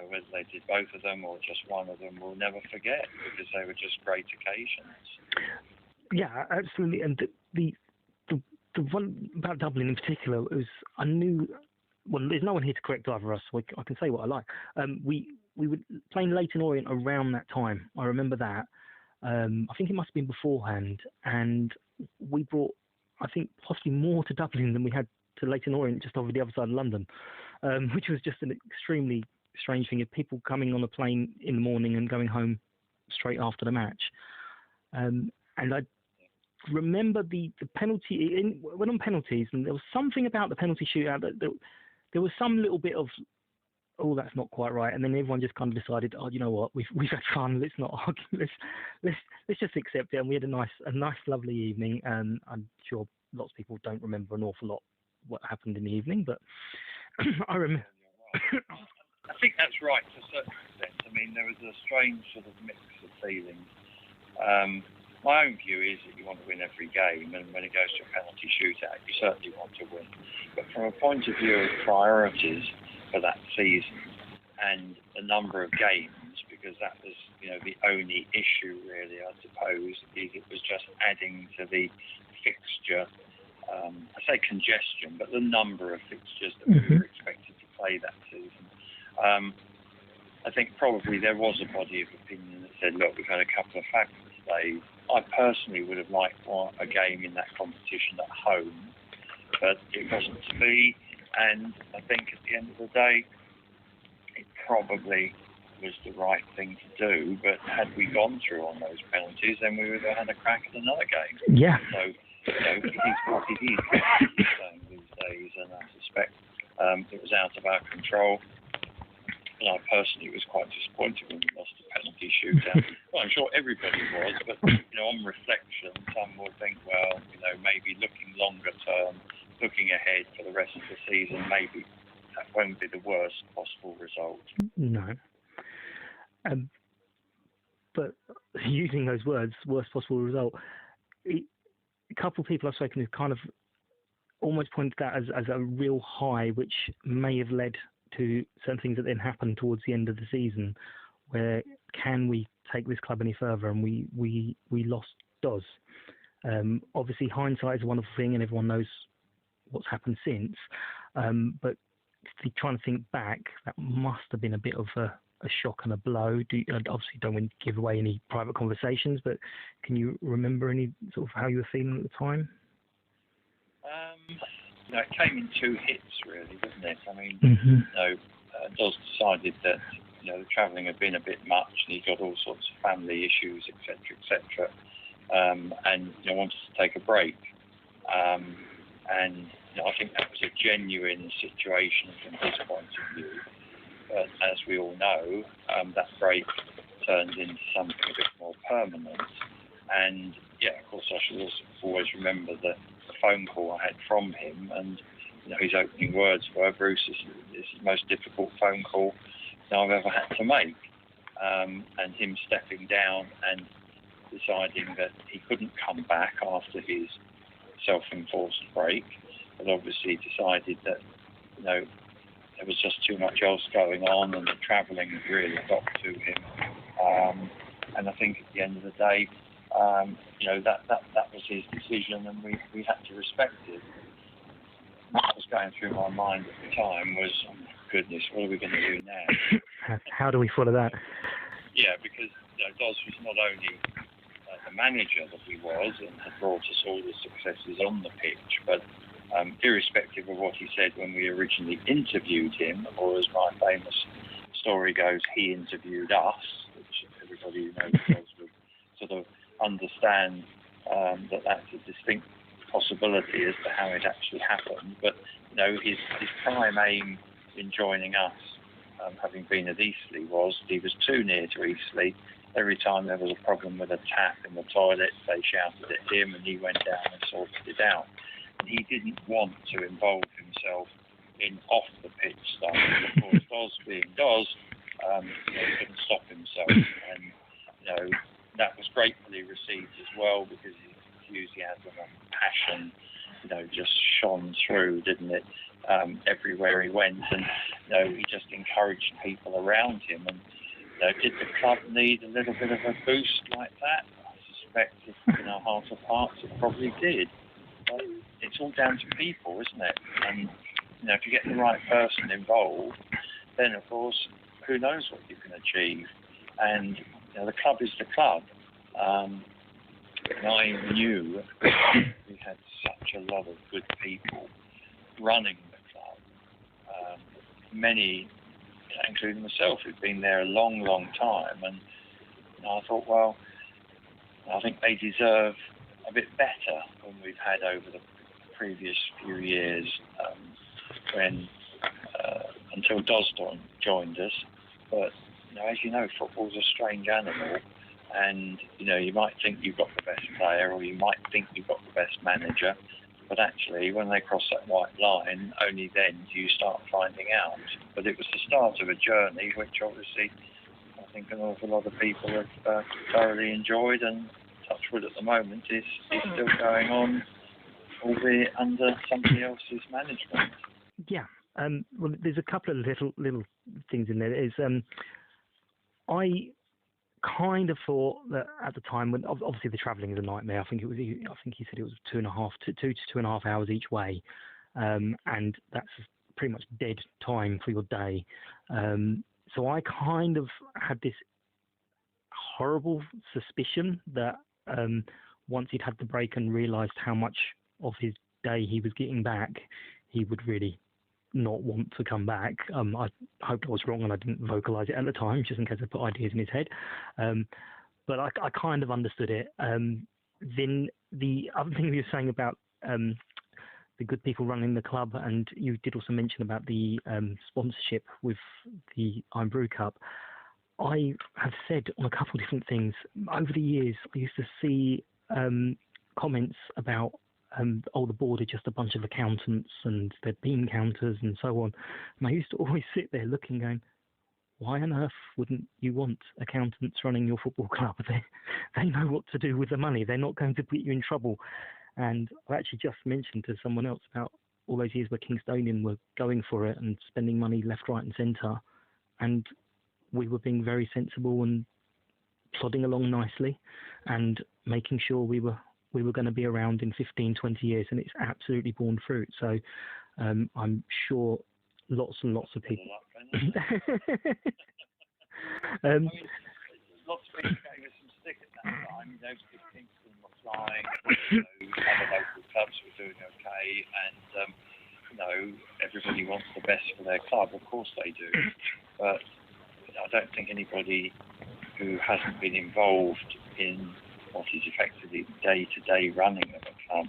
whether they did both of them or just one of them, will never forget because they were just great occasions. Yeah, absolutely. And the one about Dublin in particular was I knew. Well, there's no one here to correct either of us, so I can say what I like. We were playing Leyton Orient around that time. I remember that. I think it must have been beforehand, and we brought, I think, possibly more to Dublin than we had to Leyton Orient, just over the other side of London, which was just an extremely strange thing of people coming on a plane in the morning and going home straight after the match. And I remember the penalty, went on penalties, and there was something about the penalty shootout that there was some little bit of oh, that's not quite right. And then everyone just kind of decided, oh, you know what, we've had fun. Let's not argue. Let's just accept it. And we had a nice, lovely evening. And I'm sure lots of people don't remember an awful lot what happened in the evening, but I remember. I think that's right to a certain extent. I mean, there was a strange sort of mix of feelings. My own view is that you want to win every game, and when it goes to a penalty shootout, you certainly want to win. But from a point of view of priorities for that season and the number of games, because that was, the only issue really, I suppose, is it was just adding to the fixture. I say congestion, but the number of fixtures that we were expected to play that season. I think probably there was a body of opinion that said, look, we've had a couple of fabulous days. I personally would have liked a game in that competition at home, but it wasn't to be. And I think at the end of the day, it probably was the right thing to do. But had we gone through on those penalties, then we would have had a crack at another game. Yeah. So, it is what it is these days, and I suspect it was out of our control. And I personally was quite disappointed when we lost the penalty shootout. Well, I'm sure everybody was, but on reflection, some will think, well, maybe looking longer term, looking ahead for the rest of the season, maybe that won't be the worst possible result. No. But using those words, worst possible result, a couple of people I've spoken to kind of almost pointed that as a real high, which may have led to certain things that then happened towards the end of the season, where can we take this club any further? And we lost Doz. Obviously, hindsight is a wonderful thing, and everyone knows what's happened since. But trying to think back, that must have been a bit of a shock and a blow. Obviously, don't want to give away any private conversations, but can you remember any sort of how you were feeling at the time? It came in two hits, really, didn't it? I mean, Doz decided that the travelling had been a bit much, and he got all sorts of family issues, etc., and wanted to take a break. And I think that was a genuine situation from his point of view. But as we all know, that break turned into something a bit more permanent. And of course, I should also always remember the phone call I had from him, and his opening words were, Bruce, this is the most difficult phone call I've ever had to make. And him stepping down and deciding that he couldn't come back after his self-enforced break, but obviously decided that there was just too much else going on, and the travelling really got to him. And I think at the end of the day, that was his decision, and we had to respect it. What was going through my mind at the time was, oh my goodness, what are we going to do now? How do we follow that? Yeah, because Doz was not only the manager that he was and had brought us all the successes on the pitch, but irrespective of what he said when we originally interviewed him, or as my famous story goes, he interviewed us, which everybody who knows Doz would sort of understand that that's a distinct possibility as to how it actually happened. But his prime aim in joining us, having been at Eastleigh, was he was too near to Eastleigh. Every time there was a problem with a tap in the toilet, they shouted at him, and he went down and sorted it out. And he didn't want to involve himself in off-the-pitch stuff. Of course, Doz being Doz, he couldn't stop himself. And that was gratefully received as well, because his enthusiasm and passion, just shone through, didn't it? Everywhere he went, and he just encouraged people around him. And did the club need a little bit of a boost like that? I suspect, in our heart of hearts, it probably did. But it's all down to people, isn't it? And if you get the right person involved, then of course, who knows what you can achieve. And the club is the club. And I knew we had such a lot of good people running the club. Many, including myself, who'd been there a long, long time. And I thought, well, I think they deserve a bit better than we've had over the previous few years, when a until Dosdon joined us. But as you know, football's a strange animal, and you might think you've got the best player, or you might think you've got the best manager, but actually when they cross that white line, only then do you start finding out. But it was the start of a journey which obviously I think an awful lot of people have thoroughly enjoyed, and touch wood at the moment is still going on, albeit under somebody else's management. Yeah. Well, there's a couple of little things in there. I kind of thought that at the time, when obviously the travelling is a nightmare. I think he said it was 2 to 2.5 hours each way, and that's pretty much dead time for your day. So I kind of had this horrible suspicion that once he'd had the break and realised how much of his day he was getting back, he would really not want to come back. I hoped I was wrong and I didn't vocalise it at the time, just in case I put ideas in his head. But I kind of understood it. Then the other thing you were saying about the good people running the club, and you did also mention about the sponsorship with the Iron Brew Cup. I have said on a couple of different things over the years. I used to see comments about the board are just a bunch of accountants and they're bean counters and so on. And I used to always sit there looking, going, why on earth wouldn't you want accountants running your football club? They know what to do with the money. They're not going to put you in trouble. And I actually just mentioned to someone else about all those years where Kingstonian were going for it and spending money left, right and centre. And we were being very sensible and plodding along nicely and making sure we were going to be around in 15, 20 years, and it's absolutely borne fruit. So I'm sure lots and lots of people... Lots of people gave us some stick at that time. Kingston were flying, other local clubs were doing okay, and everybody wants the best for their club. Of course they do. But I don't think anybody who hasn't been involved in what is effectively day-to-day running of a club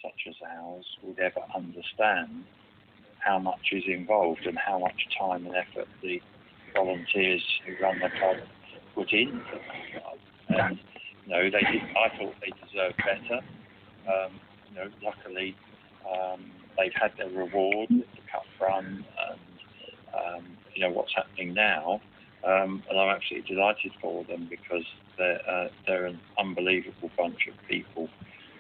such as ours would ever understand how much is involved and how much time and effort the volunteers who run the club put into the club. And they did. I thought they deserved better. Luckily they've had their reward with the cup run and what's happening now. And I'm absolutely delighted for them, because they're an unbelievable bunch of people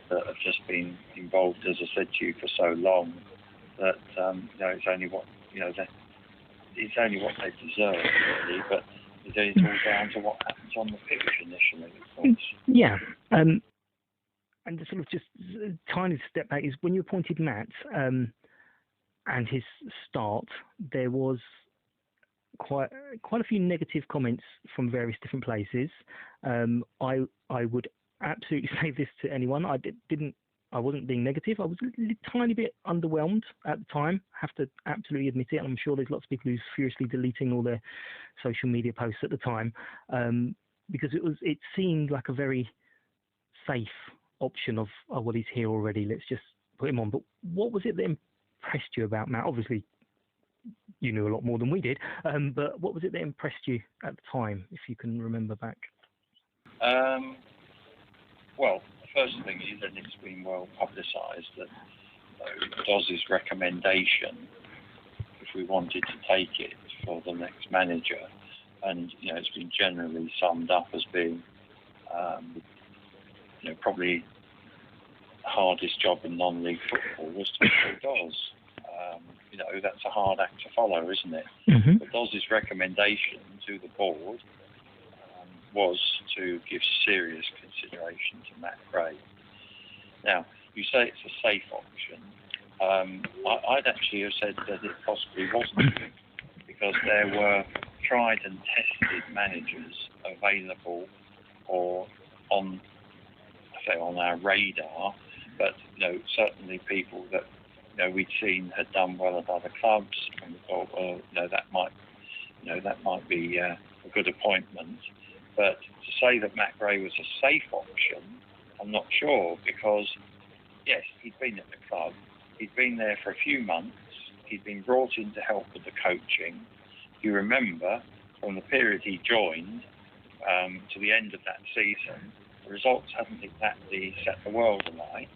that have just been involved, as I said to you, for so long that it's only what it's only what they deserve, really. But it's all down to what happens on the pitch initially, of course. Yeah. And to sort of just a tiny step back is when you appointed Matt and his start, there was quite a few negative comments from various different places. I would absolutely say this to anyone. I wasn't being negative. I was a tiny bit underwhelmed at the time. I have to absolutely admit it. And I'm sure there's lots of people who's furiously deleting all their social media posts at the time, because it seemed like a very safe option of, oh, well, he's here already, let's just put him on. But what was it that impressed you about Matt? Obviously, you knew a lot more than we did, but what was it that impressed you at the time, if you can remember back? Well, the first thing is, and it's been well publicised, that Doz's recommendation, if we wanted to take it for the next manager, and it's been generally summed up as being probably the hardest job in non-league football was to follow Doz. That's a hard act to follow, isn't it? Mm-hmm. But Doz's recommendation to the board was to give serious consideration to Matt Gray. Now, you say it's a safe option. I'd actually have said that it possibly wasn't, because there were tried and tested managers available or on our radar, but certainly people that we'd seen had done well at other clubs, and we thought, well, that might be a good appointment. But to say that Matt Gray was a safe option, I'm not sure, because yes, he'd been at the club, he'd been there for a few months, he'd been brought in to help with the coaching. You remember, from the period he joined to the end of that season, the results hadn't exactly set the world alight.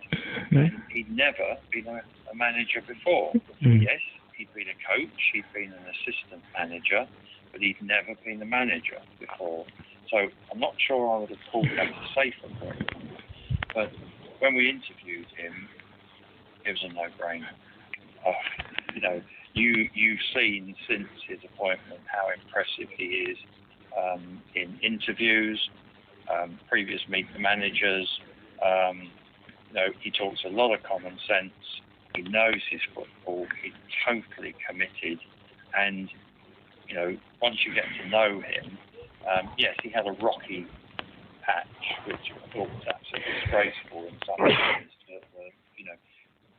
And he'd never been a manager before. Yes, he'd been a coach, he'd been an assistant manager, but he'd never been a manager before. So I'm not sure I would have called that a safe appointment. But when we interviewed him, it was a no-brainer. You've seen since his appointment how impressive he is in interviews, previous Meet the Managers. He talks a lot of common sense. He knows his football. He's totally committed. And, once you get to know him, yes, he had a rocky patch, which I thought was absolutely disgraceful in some ways.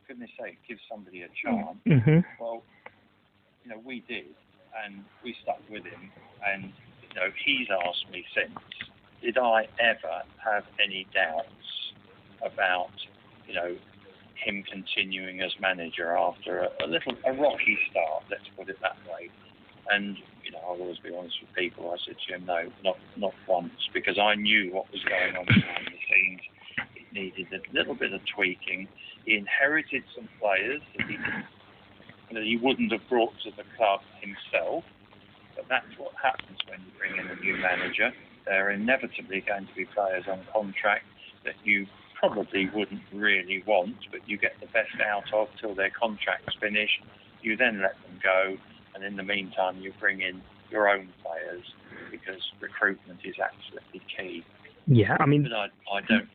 Goodness sake, give somebody a chance. Well, we did, and we stuck with him. And, he's asked me since, did I ever have any doubts about, him continuing as manager after a rocky start, let's put it that way. And, I'll always be honest with people. I said to him, no, not once, because I knew what was going on behind the scenes. It needed a little bit of tweaking. He inherited some players that he wouldn't have brought to the club himself, but that's what happens when you bring in a new manager. There are inevitably going to be players on contract that you probably wouldn't really want, but you get the best out of till their contract's finished. You then let them go, and in the meantime you bring in your own players, because recruitment is absolutely key. Yeah, I mean, but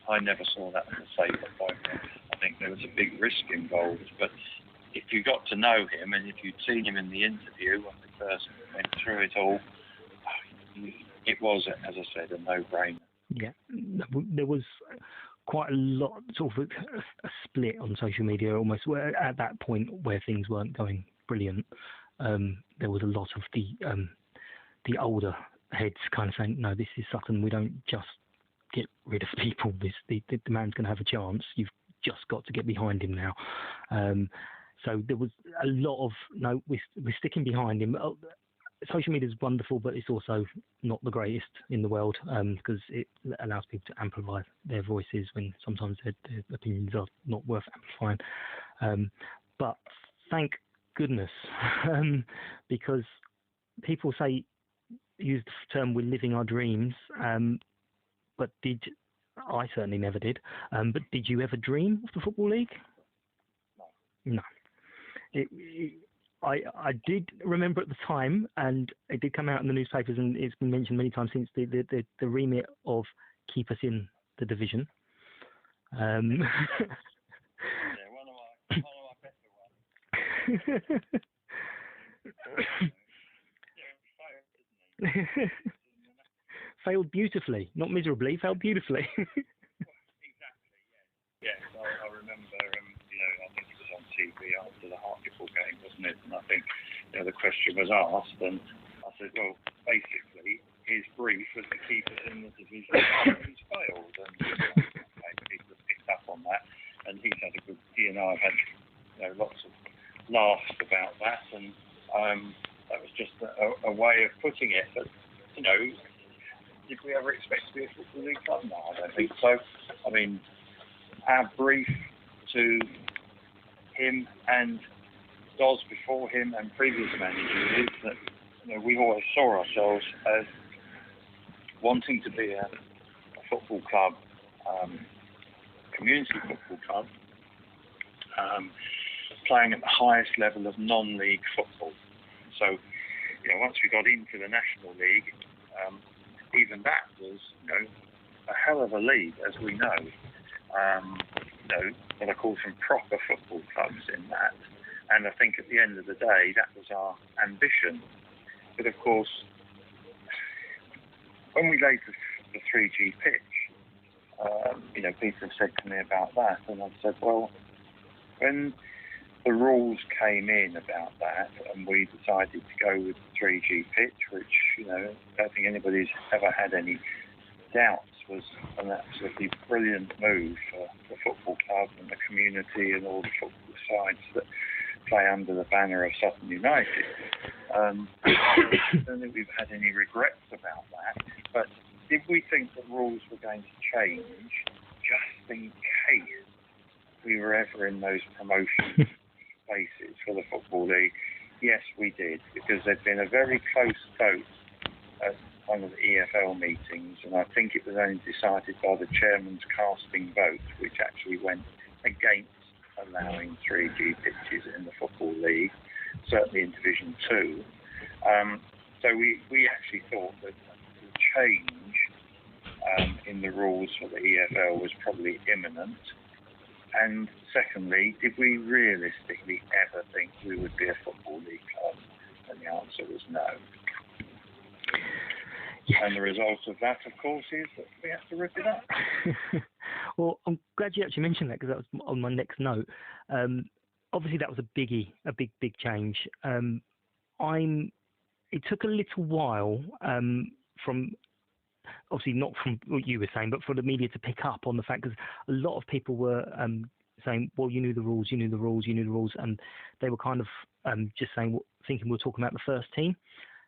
I never saw that as a safe appointment. I think there was a big risk involved, but if you got to know him and if you'd seen him in the interview when we first went through it all, it was, as I said, a no-brainer. Yeah, there was quite a lot, sort of a split on social media almost, where at that point where things weren't going brilliant. There was a lot of the older heads kind of saying, no, this is Sutton, we don't just get rid of people, the man's going to have a chance, you've just got to get behind him now. So there was a lot of, no, we're sticking behind him. Social media is wonderful, but it's also not the greatest in the world, because it allows people to amplify their voices when sometimes their opinions are not worth amplifying. But thank goodness, because people use the term "we're living our dreams," but I certainly never did. But did you ever dream of the Football League? No. I did remember at the time, and it did come out in the newspapers, and it's been mentioned many times since, the remit of keep us in the division. Yeah, one of my better ones. Failed beautifully, not miserably, failed beautifully. Exactly, yeah. Yes, I remember, I think it was on TV after the Hartlepool game, wasn't it? And I think, the question was asked, and I said, well, basically, his brief was to keep us in the division, and he's failed. And people have picked up on that, and he and I have had, lots of laughs about that, and that was just a way of putting it. But, did we ever expect to be a Football League club? No, I don't think so. I mean, our brief to him and Doz before him and previous managers is that we always saw ourselves as wanting to be a football club, community football club, playing at the highest level of non-league football. So, once we got into the National League, even that was, a hell of a league, as we know. What I call some proper football clubs in that. And I think at the end of the day, that was our ambition. But of course, when we laid the 3G pitch, people have said to me about that, and I've said, well, when the rules came in about that, and we decided to go with the 3G pitch, which, I don't think anybody's ever had any doubts, was an absolutely brilliant move for the football club and the community and all the football sides that play under the banner of Sutton United. I don't think we've had any regrets about that. But did we think the rules were going to change just in case we were ever in those promotion places for the Football League? Yes, we did, because there'd been a very close vote at one of the EFL meetings, and I think it was only decided by the chairman's casting vote, which actually went against allowing 3G pitches in the Football League, certainly in Division 2. So we actually thought that the change in the rules for the EFL was probably imminent. And secondly, did we realistically ever think we would be a Football League club? And the answer was no. Yes. And the result of that, of course, is that we have to rip it up. Well, I'm glad you actually mentioned that, because that was on my next note. Obviously, that was a biggie, a big change. It took a little while from, obviously not from what you were saying, but for the media to pick up on the fact, because a lot of people were saying, well, you knew the rules, and they were kind of just saying, thinking we were talking about the first team,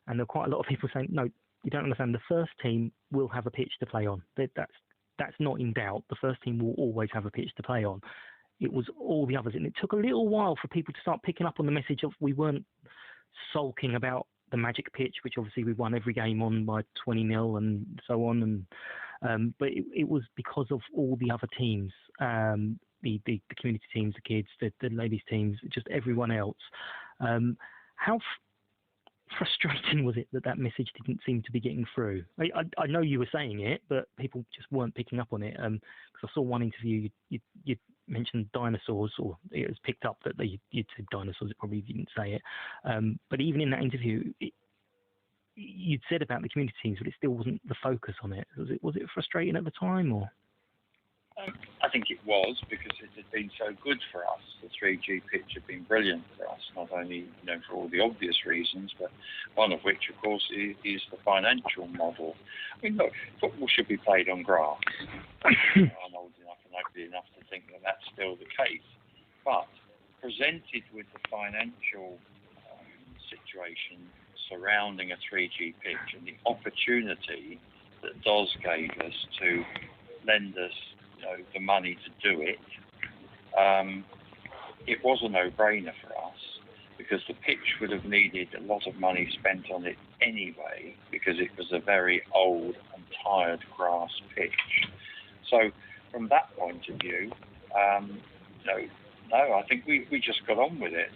and there were quite a lot of people saying, no, you don't understand, the first team will have a pitch to play on. That's not in doubt. The first team will always have a pitch to play on. It was all the others, and it took a little while for people to start picking up on the message of we weren't sulking about the magic pitch, which obviously we won every game on by 20-0 and so on, and but it was because of all the other teams, the community teams, the kids, the ladies teams, just everyone else. How frustrating was it that message didn't seem to be getting through? I know you were saying it, but people just weren't picking up on it. Because I saw one interview, you mentioned dinosaurs, or it was picked up that you'd said dinosaurs. It probably didn't say it. But even in that interview, you'd said about the community teams, but it still wasn't the focus on it. Was it frustrating at the time, or? I think it was, because it had been so good for us. The 3G pitch had been brilliant for us, not only for all the obvious reasons, but one of which, of course, is the financial model. I mean, look, football should be played on grass. I'm old enough and ugly enough to think that that's still the case. But presented with the financial situation surrounding a 3G pitch and the opportunity that DOS gave us to lend us the money to do it, it was a no-brainer for us, because the pitch would have needed a lot of money spent on it anyway, because it was a very old and tired grass pitch. So from that point of view, I think we just got on with it.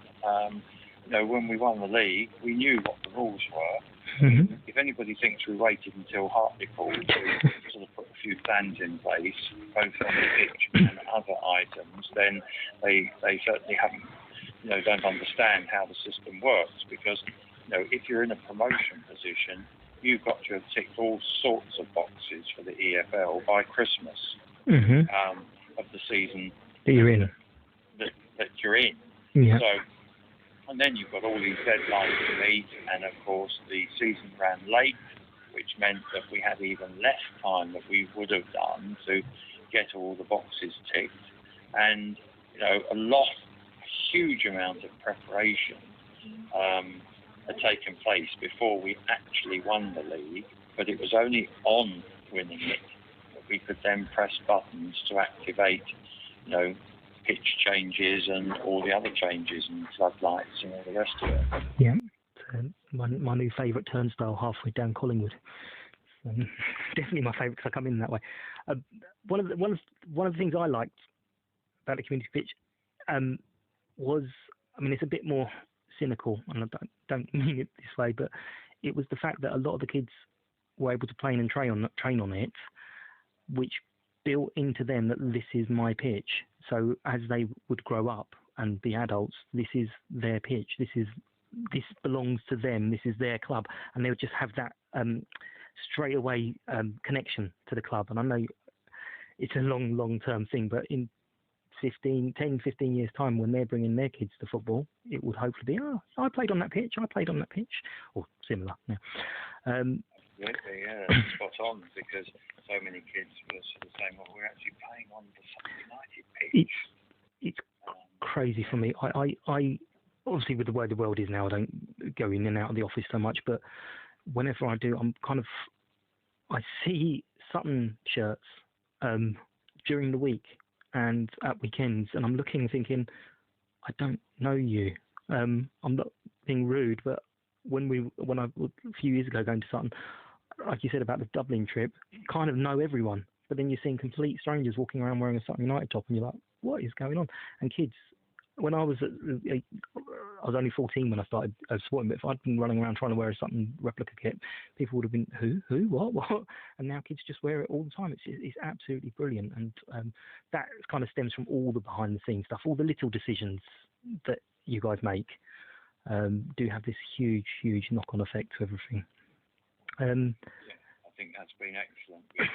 When we won the league, we knew what the rules were. Mm-hmm. If anybody thinks we waited until Hartlepool to sort of put a few plans in place, both on the pitch and other items, then they certainly haven't, don't understand how the system works. Because, if you're in a promotion position, you've got to have ticked all sorts of boxes for the EFL by Christmas of the season that you're in. That you're in. Yeah. So. And then you've got all these deadlines to meet, and of course the season ran late, which meant that we had even less time that we would have done to get all the boxes ticked. And, a huge amount of preparation had taken place before we actually won the league, but it was only on winning it that we could then press buttons to activate, pitch changes and all the other changes and floodlights and all the rest of it. Yeah, my new favourite turnstile halfway down Collingwood. Definitely my favourite, because I come in that way. One of the things I liked about the community pitch was, it's a bit more cynical, and I don't mean it this way, but it was the fact that a lot of the kids were able to play and train on it, which built into them that this is my pitch. So as they would grow up and be adults, this is their pitch. This belongs to them. This is their club, and they would just have that straight away connection to the club. And I know it's a long-term thing, but in 10, 15 years' time, when they're bringing their kids to football, it would hopefully be, I played on that pitch, or similar. Yeah. Absolutely, yeah, spot on, because so many kids were sort of saying, well, we're actually playing on the Sutton United pitch. It's crazy for me. obviously with the way the world is now, I don't go in and out of the office so much, but whenever I do, I see Sutton shirts during the week and at weekends, and I'm looking thinking, I don't know you. I'm not being rude, but when I a few years ago going to Sutton, like you said about the Dublin trip, you kind of know everyone, but then you're seeing complete strangers walking around wearing a Sutton United top, and you're like, what is going on? And kids, when I was only 14 when I started supporting, but if I'd been running around trying to wear a Sutton replica kit, people would have been, who, what? And now kids just wear it all the time. It's absolutely brilliant, and that kind of stems from all the behind-the-scenes stuff, all the little decisions that you guys make do have this huge knock-on effect to everything. Yeah, I think that's been excellent. With,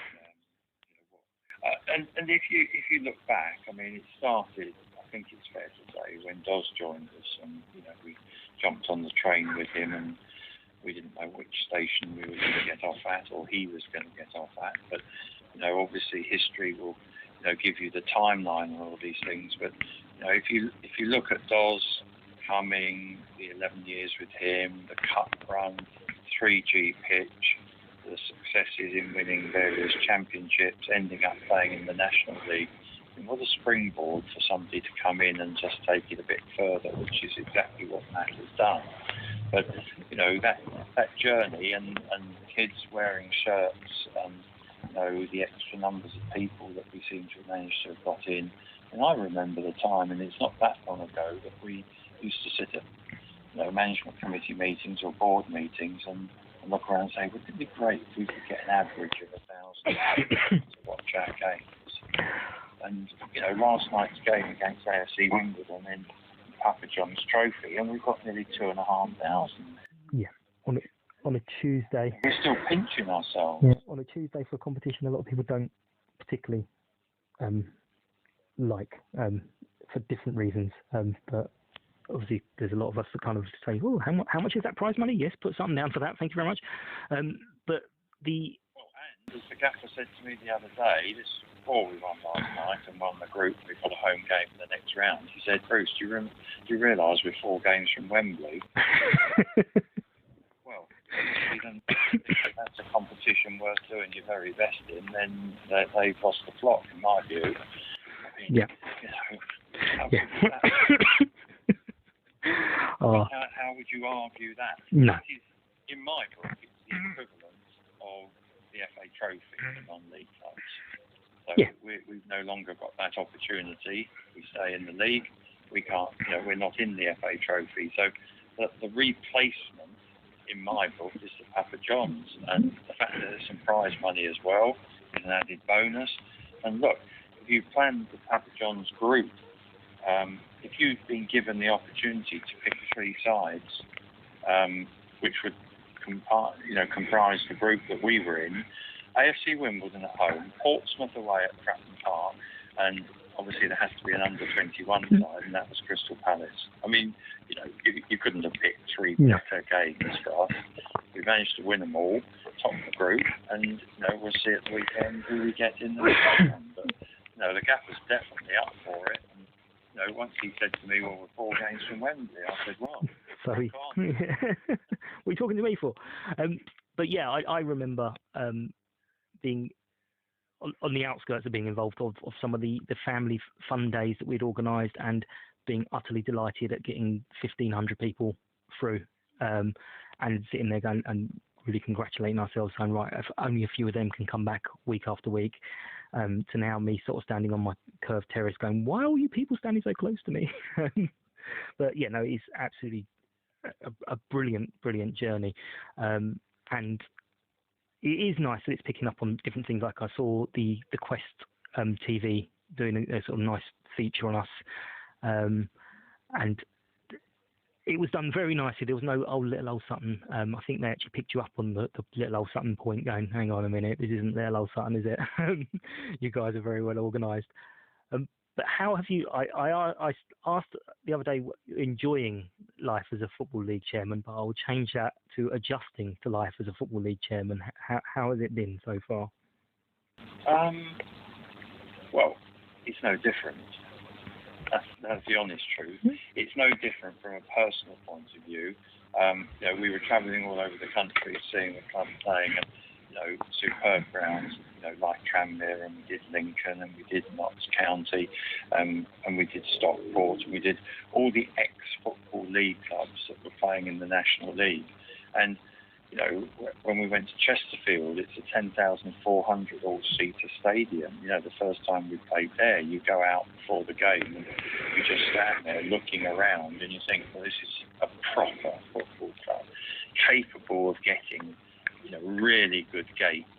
and if you look back, I mean, it started, I think it's fair to say, when Doz joined us, and we jumped on the train with him, and we didn't know which station we were going to get off at, or he was going to get off at. But obviously history will give you the timeline and all these things. But if you look at Doz coming, the 11 years with him, the cup run, 3G pitch, the successes in winning various championships, ending up playing in the National League. And what a springboard for somebody to come in and just take it a bit further, which is exactly what Matt has done. But that journey and kids wearing shirts and the extra numbers of people that we seem to have managed to have got in. And I remember the time, and it's not that long ago, that we used to sit at management committee meetings or board meetings and look around and say, wouldn't it be great if we could get an average of 1,000 to watch our games? And last night's game against AFC Wimbledon in Papa John's Trophy, and we've got nearly 2,500. Yeah, on a Tuesday. We're still pinching ourselves. Yeah, on a Tuesday for a competition, a lot of people don't particularly like for different reasons, but obviously there's a lot of us that kind of say, oh, how much is that prize money? Yes, put something down for that, thank you very much. But and as the gaffer said to me the other day, this is before we won last night and won the group, we've got a home game in the next round, he said, Bruce, do you realise we're 4 games from Wembley? Well, if that's a competition worth doing your very best in, then they've lost the plot, in my view. I mean, yeah. How would you argue that? No. It is, in my book, it's the equivalent of the FA Trophy for non-league clubs. So we've no longer got that opportunity. We stay in the league. We can't, we're not in the FA Trophy. So the replacement, in my book, is the Papa John's, and the fact that there's some prize money as well is an added bonus. And look, if you planned the Papa John's group, if you'd been given the opportunity to pick 3 sides, which would comprise the group that we were in, AFC Wimbledon at home, Portsmouth away at Fratton Park, and obviously there has to be an under-21 side, and that was Crystal Palace. I mean, you couldn't have picked 3 better games for us. We managed to win them all, top the group, and we'll see at the weekend who we get in the next one. But the gaffer's definitely up for it. And, once he said to me, well, we're 4 games from Wembley, I said, well, sorry. What are you talking to me for? But yeah, I remember being on the outskirts of being involved of some of the family fun days that we'd organised, and being utterly delighted at getting 1,500 people through, and sitting there going and really congratulating ourselves, saying, right, if only a few of them can come back week after week, to now me sort of standing on my curved terrace going, why are all you people standing so close to me? But it's absolutely a brilliant journey, and it is nice that it's picking up on different things. Like I saw the Quest TV doing a sort of nice feature on us, and it was done very nicely. There was no little old Sutton. I think they actually picked you up on the little old Sutton point, going, hang on a minute, this isn't little old Sutton, is it? You guys are very well organised. But how have you? I asked the other day, enjoying life as a Football League chairman, but I'll change that to adjusting to life as a Football League chairman. How has it been so far? Well, it's no different. That's the honest truth. It's no different from a personal point of view. We were travelling all over the country, seeing the club playing at superb grounds, like Tranmere, and we did Lincoln, and we did Notts County, and we did Stockport, and we did all the ex-Football League clubs that were playing in the National League. And when we went to Chesterfield, it's a 10,400 all-seater stadium. The first time we played there, you go out before the game and you just stand there looking around and you think, well, this is a proper football club, capable of getting, really good gates,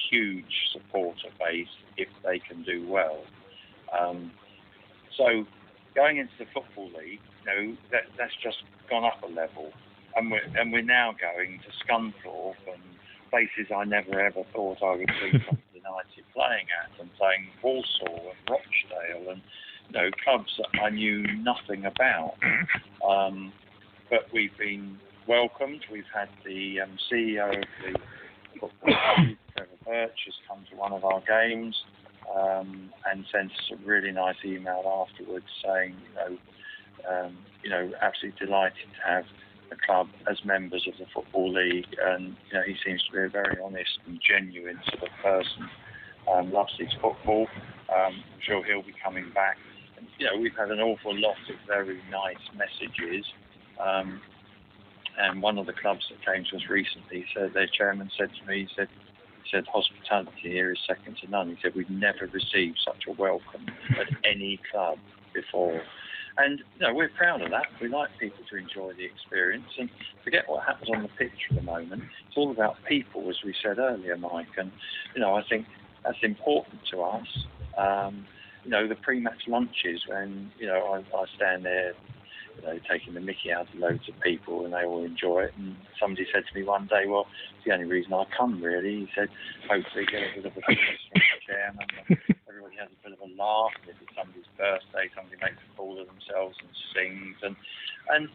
huge supporter base if they can do well. So going into the Football League, that's just gone up a level. And we're now going to Scunthorpe and places I never ever thought I would see United playing at, and playing Walsall and Rochdale, and clubs that I knew nothing about. But we've been welcomed. We've had the CEO of the Football League, Trevor Birch, has come to one of our games and sent us a really nice email afterwards saying, absolutely delighted to have the club as members of the Football League, and he seems to be a very honest and genuine sort of person. Loves his football. I'm sure he'll be coming back. And, we've had an awful lot of very nice messages. And one of the clubs that came to us recently, their chairman said to me, he said hospitality here is second to none. He said we've never received such a welcome at any club before. And we're proud of that. We like people to enjoy the experience and forget what happens on the pitch for the moment. It's all about people, as we said earlier, Mike. And I think that's important to us. The pre-match lunches, when I stand there, taking the mickey out of loads of people, and they all enjoy it. And somebody said to me one day, well, it's the only reason I come, really. He said, hopefully get a bit of a business from the chairman. Everybody has a bit of a laugh. If it's somebody's birthday, somebody makes a fool of themselves and sings. And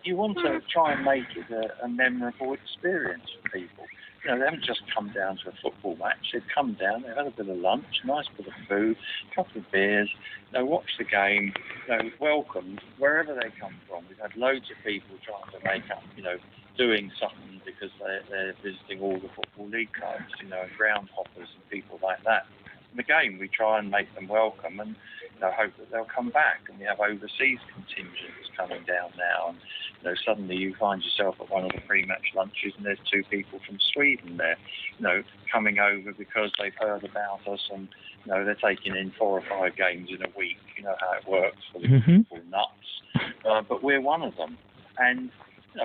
you want to try and make it a memorable experience for people. They haven't just come down to a football match. They've come down, they've had a bit of lunch, nice bit of food, a couple of beers, watch the game, welcomed wherever they come from. We've had loads of people trying to make up, doing something because they're visiting all the Football League clubs, and ground hoppers and people like that. In the game, we try and make them welcome and hope that they'll come back. And we have overseas contingents coming down now, and suddenly you find yourself at one of the pre-match lunches and there's two people from Sweden there, coming over because they've heard about us, and they're taking in 4 or 5 games in a week. You know how it works for the football nuts. But we're one of them, and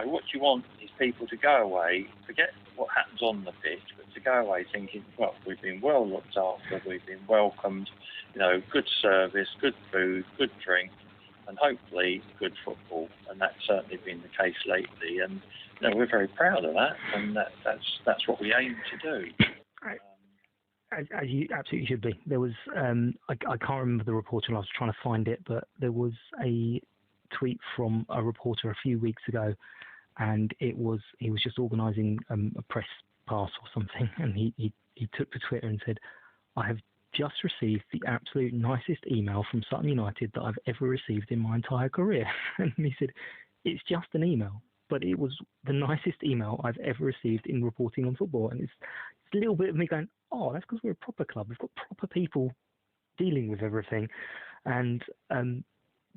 what you want is people to go away, forget what happens on the pitch, but to go away thinking, well, we've been well looked after, we've been welcomed, good service, good food, good drink, and hopefully good football. And that's certainly been the case lately. And we're very proud of that, and that's what we aim to do. As you absolutely should be. There was I can't remember the reporter, and I was trying to find it, but there was a tweet from a reporter a few weeks ago, and he was just organising a press pass or something, and he took to Twitter and said, I have just received the absolute nicest email from Sutton United that I've ever received in my entire career. And he said, it's just an email, but it was the nicest email I've ever received in reporting on football. And it's a little bit of me going, oh, that's because we're a proper club. We've got proper people dealing with everything and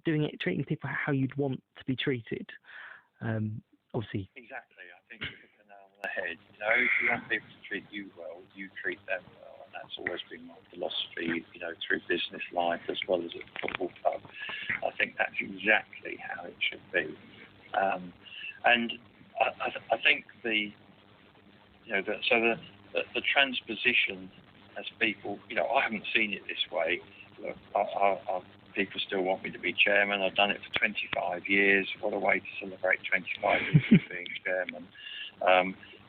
treating people how you'd want to be treated. Obviously. Exactly. I think you hit the nail on the head. If you want people to treat you well, you treat them well. That's always been my philosophy, through business life as well as at the football club. I think that's exactly how it should be. And I think the transposition as people, I haven't seen it this way. Look, people still want me to be chairman. I've done it for 25 years. What a way to celebrate 25 years of being chairman.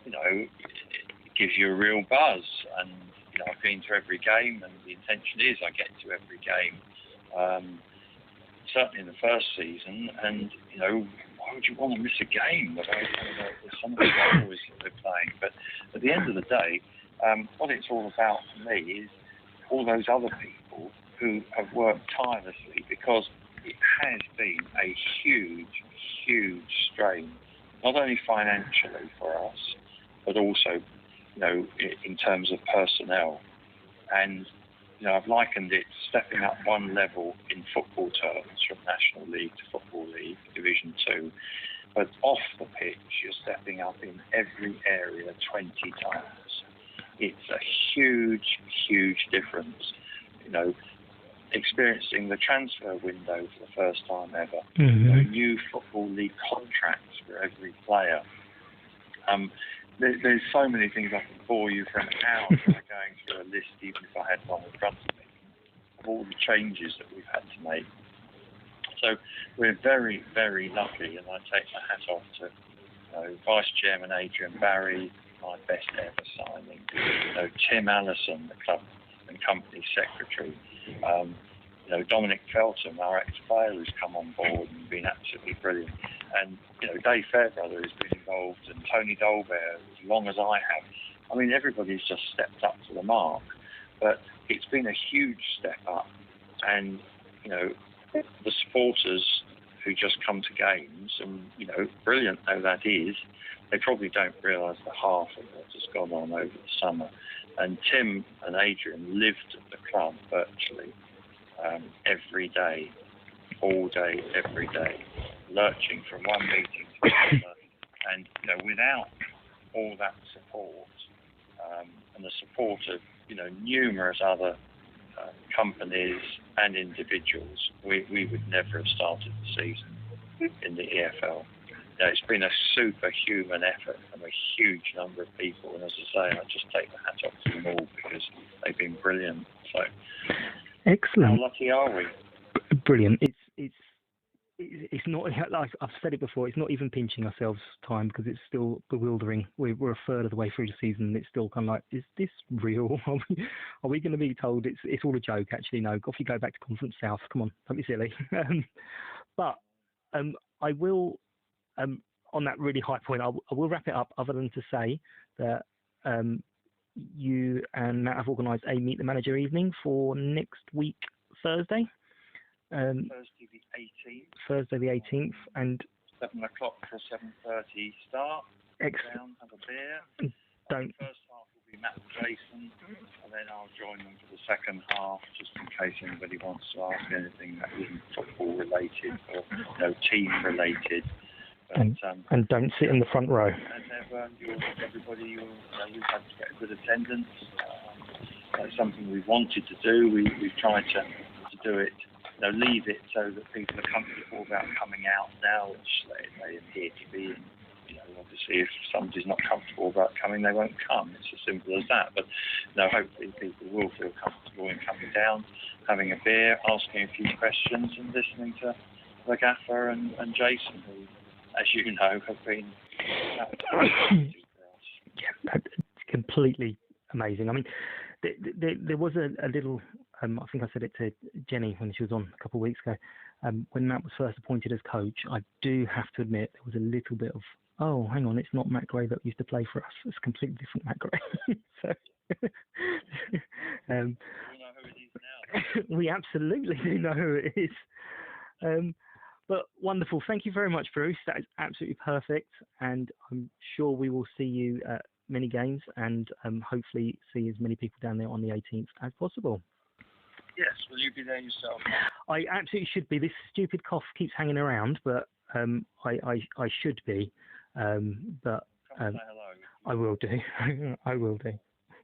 It gives you a real buzz, and I've been to every game, and the intention is I get to every game. Certainly in the first season, and why would you want to miss a game? There's some of the goals that they're playing, but at the end of the day, what it's all about for me is all those other people who have worked tirelessly, because it has been a huge, huge strain, not only financially for us, but also, in terms of personnel. And, I've likened it to stepping up one level in football terms from National League to Football League, Division 2. But off the pitch, you're stepping up in every area 20 times. It's a huge, huge difference. Experiencing the transfer window for the first time ever. New Football League contracts for every player. There's so many things I can bore you for an hour going through a list, even if I had one in front of me, of all the changes that we've had to make. So we're very, very lucky, and I take my hat off to Vice Chairman Adrian Barry, my best ever signing, Tim Allison, the club and company secretary, Dominic Felton, our ex-player, who's come on board and been absolutely brilliant, and Dave Fairbrother has been involved, and Tony Dolbear, as long as I have. I mean, everybody's just stepped up to the mark, but it's been a huge step up, and the supporters who just come to games, and brilliant though that is, they probably don't realise the half of what has gone on over the summer. And Tim and Adrian lived at the club virtually every day, all day, every day, lurching from one meeting to another. And without all that support and the support of numerous other companies and individuals, we would never have started the season in the EFL. It's been a superhuman effort from a huge number of people, and as I say, I just take the hat off to them all because they've been brilliant. So, excellent. How lucky are we? Brilliant. It's not, like I've said it before, it's not even pinching ourselves time, because it's still bewildering. We're a third of the way through the season, and it's still kind of like, is this real? Are we going to be told it's all a joke? Actually, no. Off you go back to Conference South. Come on, don't be silly. But I will. On that really high point, I will wrap it up, other than to say that you and Matt have organised a Meet the Manager evening for next week, Thursday. Thursday the 18th. Thursday the 18th, and 7 o'clock to 7:30 start. Excellent. Down, have a beer. Don't. The first half will be Matt and Jason, and then I'll join them for the second half, just in case anybody wants to ask anything that isn't football related or team related. But, and don't sit in the front row. And everybody will have to get a good attendance. That's something we've wanted to do. We've tried to do it, leave it so that people are comfortable about coming out now, which they appear to be. Obviously, if somebody's not comfortable about coming, they won't come. It's as simple as that. But hopefully people will feel comfortable in coming down, having a beer, asking a few questions, and listening to the gaffer and Jason, who, as you know, have been it's completely amazing. I mean, there was a little, I think I said it to Jenny when she was on a couple of weeks ago, when Matt was first appointed as coach, I do have to admit there was a little bit of, oh, hang on, it's not Matt Gray that used to play for us. It's a completely different Matt Gray. So, we know who it is now. We absolutely do know who it is. But wonderful. Thank you very much, Bruce. That is absolutely perfect. And I'm sure we will see you at many games, and hopefully see as many people down there on the 18th as possible. Yes, will you be there yourself? I absolutely should be. This stupid cough keeps hanging around, but I should be. But Come say hello. I will do. I will do.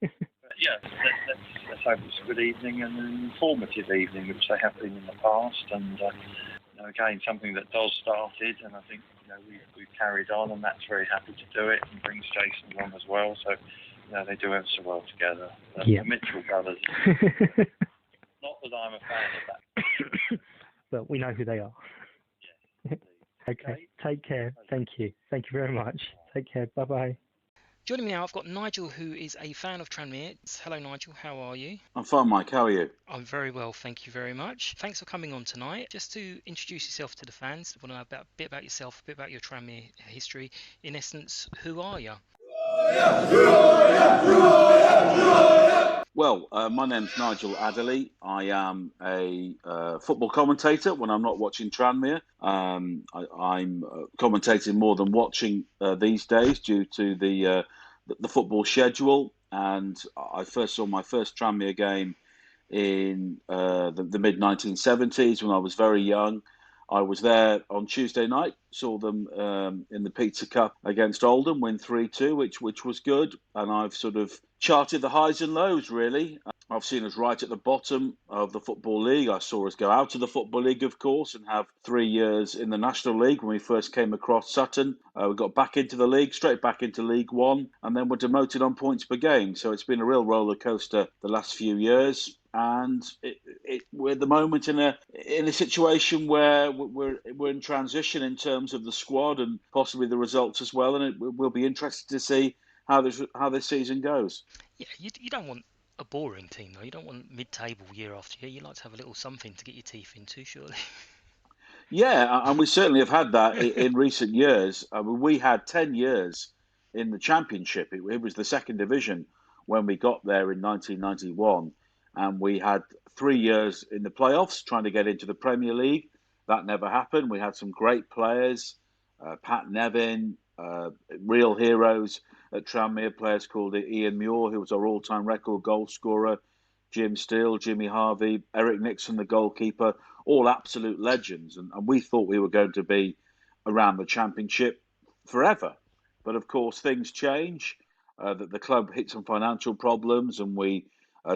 Yeah, let's hope it's a good evening and an informative evening, which they have been in the past. And again, something that Doz started, and I think we've carried on, and Matt's very happy to do it, and brings Jason along as well. So they do ever so well together. The Mitchell brothers. Not that I'm a fan of that. But we know who they are. Yeah. Okay. Take care. Thank you. Thank you very much. Take care. Bye-bye. Joining me now, I've got Nigel, who is a fan of Tranmere. Hello, Nigel. How are you? I'm fine, Mike. How are you? I'm very well, thank you very much. Thanks for coming on tonight. Just to introduce yourself to the fans, I want to know a bit about yourself, a bit about your Tranmere history. In essence, who are you? Well, my name's Nigel Adderley. I am a football commentator when I'm not watching Tranmere. I'm commentating more than watching these days due to the football schedule. And I first saw my first Tranmere game in the mid 1970s when I was very young. I was there on Tuesday night, saw them in the Pizza Cup against Oldham, win 3-2, which was good. And I've sort of charted the highs and lows, really. I've seen us right at the bottom of the Football League. I saw us go out of the Football League, of course, and have 3 years in the National League when we first came across Sutton. We got back into the league, straight back into League One, and then were demoted on points per game. So it's been a real roller coaster the last few years. And we're at the moment in a situation where we're in transition in terms of the squad and possibly the results as well. And we'll be interested to see how this season goes. Yeah, you don't want a boring team though. You don't want mid-table year after year. You like to have a little something to get your teeth into, surely. Yeah, and we certainly have had that in recent years. We had 10 years in the Championship. It was the second division when we got there in 1991. And we had 3 years in the playoffs trying to get into the Premier League. That never happened. We had some great players, Pat Nevin, real heroes at Tranmere, players called Ian Muir, who was our all-time record goal scorer, Jim Steele, Jimmy Harvey, Eric Nixon, the goalkeeper, all absolute legends. And we thought we were going to be around the Championship forever. But of course, things change. The club hit some financial problems and we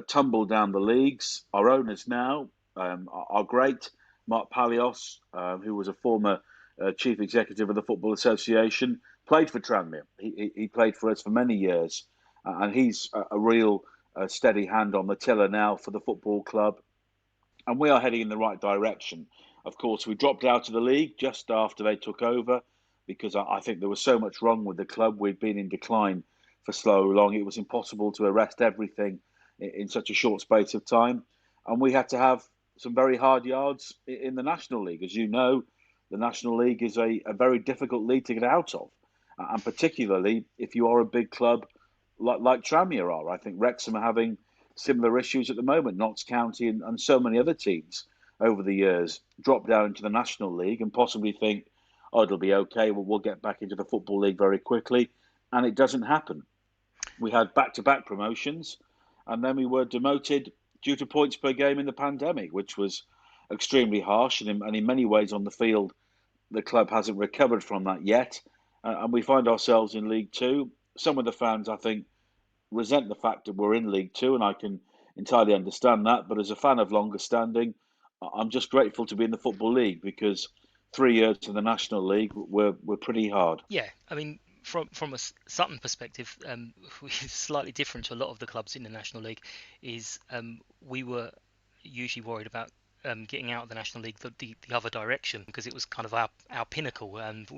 tumbled down the leagues. Our owners now are great. Mark Palios, who was a former chief executive of the Football Association, played for Tranmere. He played for us for many years. And he's a real steady hand on the tiller now for the football club. And we are heading in the right direction. Of course, we dropped out of the league just after they took over because I think there was so much wrong with the club. We'd been in decline for so long. It was impossible to arrest everything in such a short space of time. And we had to have some very hard yards in the National League. As you know, the National League is a very difficult league to get out of. And particularly if you are a big club like Tranmere are. I think Wrexham are having similar issues at the moment. Notts County and so many other teams over the years drop down into the National League and possibly think, oh, it'll be okay, we'll get back into the Football League very quickly. And it doesn't happen. We had back-to-back promotions, and then we were demoted due to points per game in the pandemic, which was extremely harsh. And in many ways on the field, the club hasn't recovered from that yet. And we find ourselves in League Two. Some of the fans, I think, resent the fact that we're in League Two, and I can entirely understand that. But as a fan of longer standing, I'm just grateful to be in the Football League because 3 years in the National League were pretty hard. Yeah, I mean, from a Sutton perspective, slightly different to a lot of the clubs in the National League, is we were usually worried about getting out of the National League the other direction because it was kind of our pinnacle, and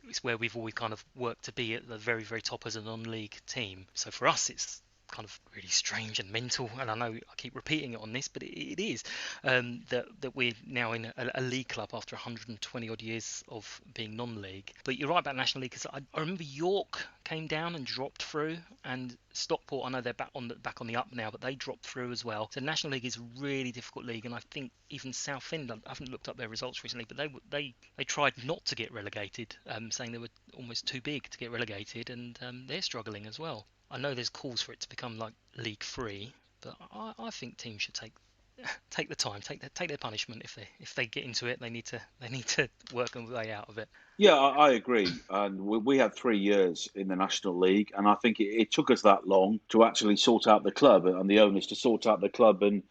it's where we've always kind of worked to be at the very, very top as a non-league team. So for us, it's kind of really strange and mental, and I know I keep repeating it on this, but it is that we're now in a league club after 120 odd years of being non-league. But you're right about National League, because I remember York came down and dropped through, and Stockport, I know they're back on the up now, but they dropped through as well. So National League is a really difficult league, and I think even Southend, I haven't looked up their results recently, but they tried not to get relegated, saying they were almost too big to get relegated, and they're struggling as well. I know there's calls for it to become like League 3, but I think teams should take the time, take their punishment. If they get into it, they need to work their way out of it. Yeah, I agree. And we had 3 years in the National League, and I think it took us that long to actually sort out the club and the owners to sort out the club and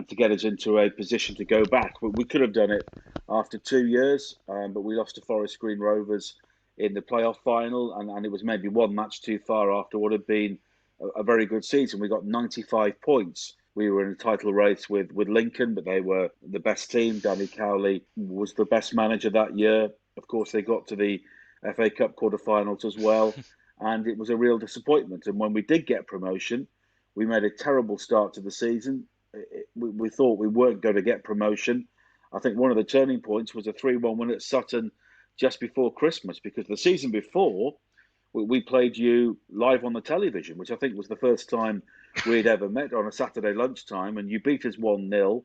to get us into a position to go back. We could have done it after 2 years, but we lost to Forest Green Rovers in the playoff final, and it was maybe one match too far after what had been a very good season. We got 95 points. We were in a title race with Lincoln, but they were the best team. Danny Cowley was the best manager that year. Of course, they got to the FA Cup quarterfinals as well, and it was a real disappointment. And when we did get promotion, we made a terrible start to the season. We thought we weren't going to get promotion. I think one of the turning points was a 3-1 win at Sutton just before Christmas, because the season before we played you live on the television, which I think was the first time we'd ever met on a Saturday lunchtime, and you beat us 1-0,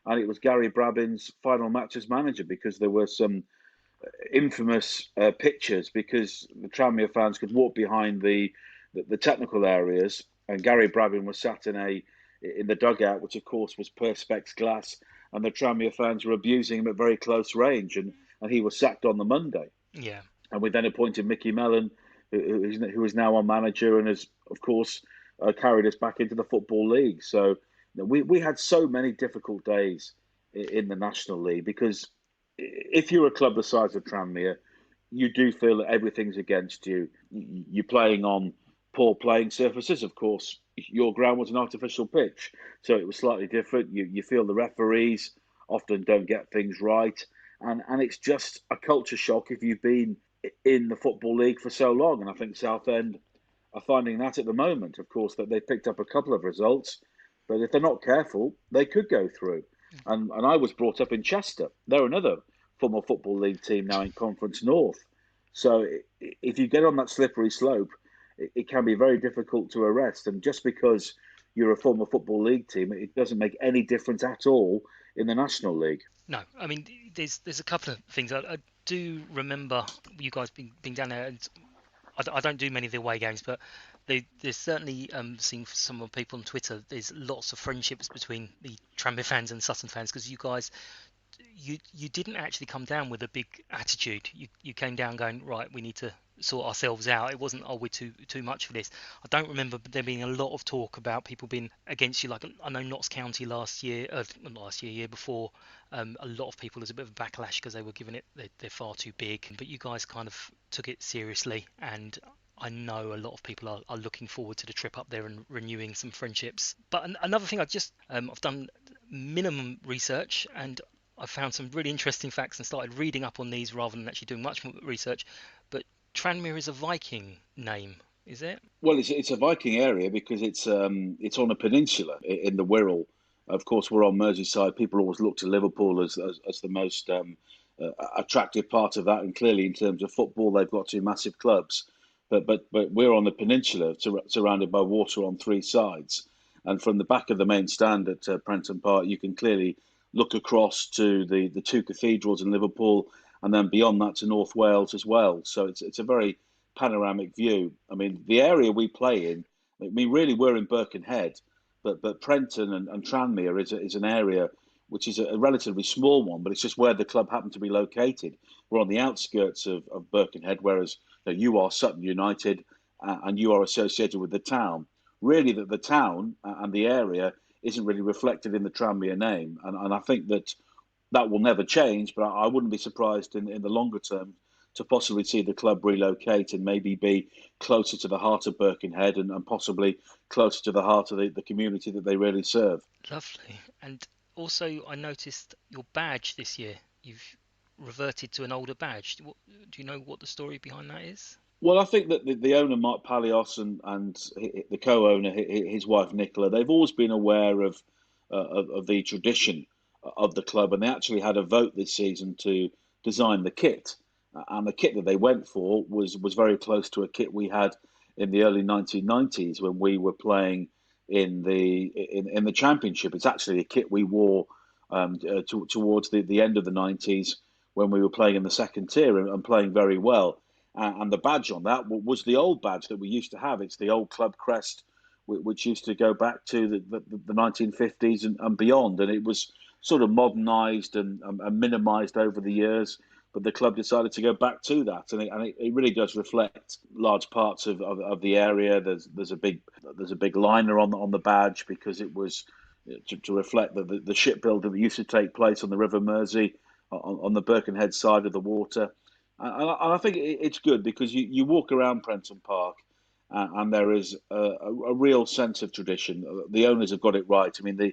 and it was Gary Brabin's final match as manager, because there were some infamous pictures, because the Tranmere fans could walk behind the technical areas, and Gary Brabin was sat in the dugout, which of course was Perspex glass, and the Tranmere fans were abusing him at very close range, and he was sacked on the Monday. Yeah. And we then appointed Mickey Mellon, who is now our manager, and has, of course, carried us back into the Football League. So we had so many difficult days in the National League, because if you're a club the size of Tranmere, you do feel that everything's against you. You're playing on poor playing surfaces. Of course, your ground was an artificial pitch, so it was slightly different. You feel the referees often don't get things right, and it's just a culture shock if you've been in the Football League for so long. And I think Southend are finding that at the moment. Of course, that they've picked up a couple of results, but if they're not careful, they could go through. And I was brought up in Chester. They're another former Football League team now in Conference North. So if you get on that slippery slope, it can be very difficult to arrest. And just because you're a former Football League team, it doesn't make any difference at all in the National League. No, I mean, there's a couple of things. I do remember you guys being down there, and I don't do many of the away games, but there's certainly seeing some of people on Twitter, there's lots of friendships between the Tranmere fans and Sutton fans, because you guys, you didn't actually come down with a big attitude. You came down going, right, we need to sort ourselves out. It wasn't, oh, we're too much for this. I don't remember there being a lot of talk about people being against you. Like, I know Notts County year before, a lot of people, there's a bit of a backlash because they were giving it, they're far too big. But you guys kind of took it seriously, and I know a lot of people are looking forward to the trip up there and renewing some friendships. But another thing, I've done minimum research, and I found some really interesting facts and started reading up on these rather than actually doing much more research. But Tranmere is a Viking name, is it? Well, it's a Viking area because it's on a peninsula in the Wirral. Of course, we're on Merseyside. People always look to Liverpool as the most attractive part of that, and clearly in terms of football, they've got two massive clubs. But we're on the peninsula, surrounded by water on three sides, and from the back of the main stand at Prenton Park, you can clearly look across to the two cathedrals in Liverpool, and then beyond that to North Wales as well. So it's a very panoramic view. I mean, the area we play in, I mean, really we're in Birkenhead, but Prenton and Tranmere is an area which is a relatively small one, but it's just where the club happened to be located. We're on the outskirts of Birkenhead, whereas you are Sutton United and you are associated with the town. Really, the town and the area isn't really reflected in the Tranmere name. And I think that will never change, but I wouldn't be surprised in the longer term to possibly see the club relocate and maybe be closer to the heart of Birkenhead and possibly closer to the heart of the community that they really serve. Lovely. And also, I noticed your badge this year. You've reverted to an older badge. Do you know what the story behind that is? Well, I think that the owner, Mark Palios, and the co-owner, his wife, Nicola, they've always been aware of the tradition of the club, and they actually had a vote this season to design the kit. And the kit that they went for was very close to a kit we had in the early 1990s when we were playing in the Championship. It's actually a kit we wore towards the end of the 90s when we were playing in the second tier and playing very well. And the badge on that was the old badge that we used to have. It's the old club crest, which used to go back to the 1950s and beyond. And it was sort of modernised and minimised over the years. But the club decided to go back to that, and it really does reflect large parts of the area. There's a big liner on the badge because it was to reflect the shipbuilding that used to take place on the River Mersey on the Birkenhead side of the water. And I think it's good because you walk around Prenton Park and there is a real sense of tradition. The owners have got it right. I mean,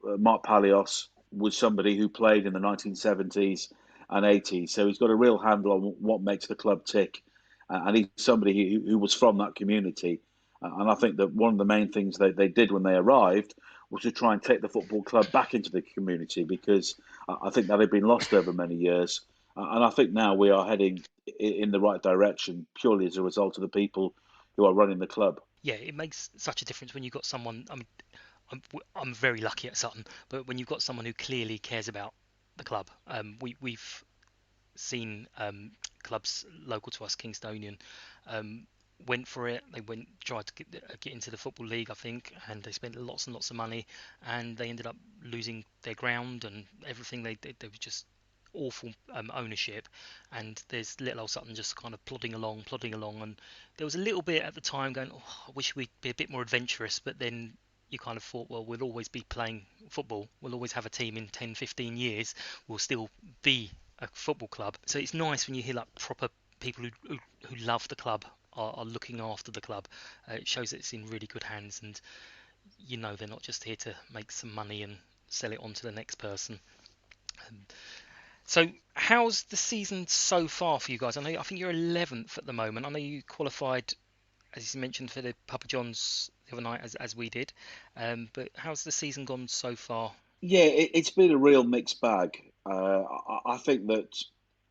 Mark Palios was somebody who played in the 1970s and 80s, so he's got a real handle on what makes the club tick. And he's somebody who was from that community. And I think that one of the main things they did when they arrived was to try and take the football club back into the community, because I think that had been lost over many years. And I think now we are heading in the right direction purely as a result of the people who are running the club. Yeah, it makes such a difference when you've got someone. I mean, I'm very lucky at Sutton, but when you've got someone who clearly cares about the club, we've seen clubs local to us, Kingstonian, went for it. They tried to get into the Football League, I think, and they spent lots and lots of money, and they ended up losing their ground and everything. They were just awful ownership, and there's little old Sutton just kind of plodding along, and there was a little bit at the time going, oh, I wish we'd be a bit more adventurous, but then you kind of thought, well, we'll always be playing football, we'll always have a team in 10, 15 years, we'll still be a football club. So it's nice when you hear like proper people who love the club are looking after the club. It shows that it's in really good hands, and you know they're not just here to make some money and sell it on to the next person. So how's the season so far for you guys? I think you're 11th at the moment. I know you qualified, as you mentioned, for the Papa John's the other night, as we did. But how's the season gone so far? Yeah, it's been a real mixed bag. I think that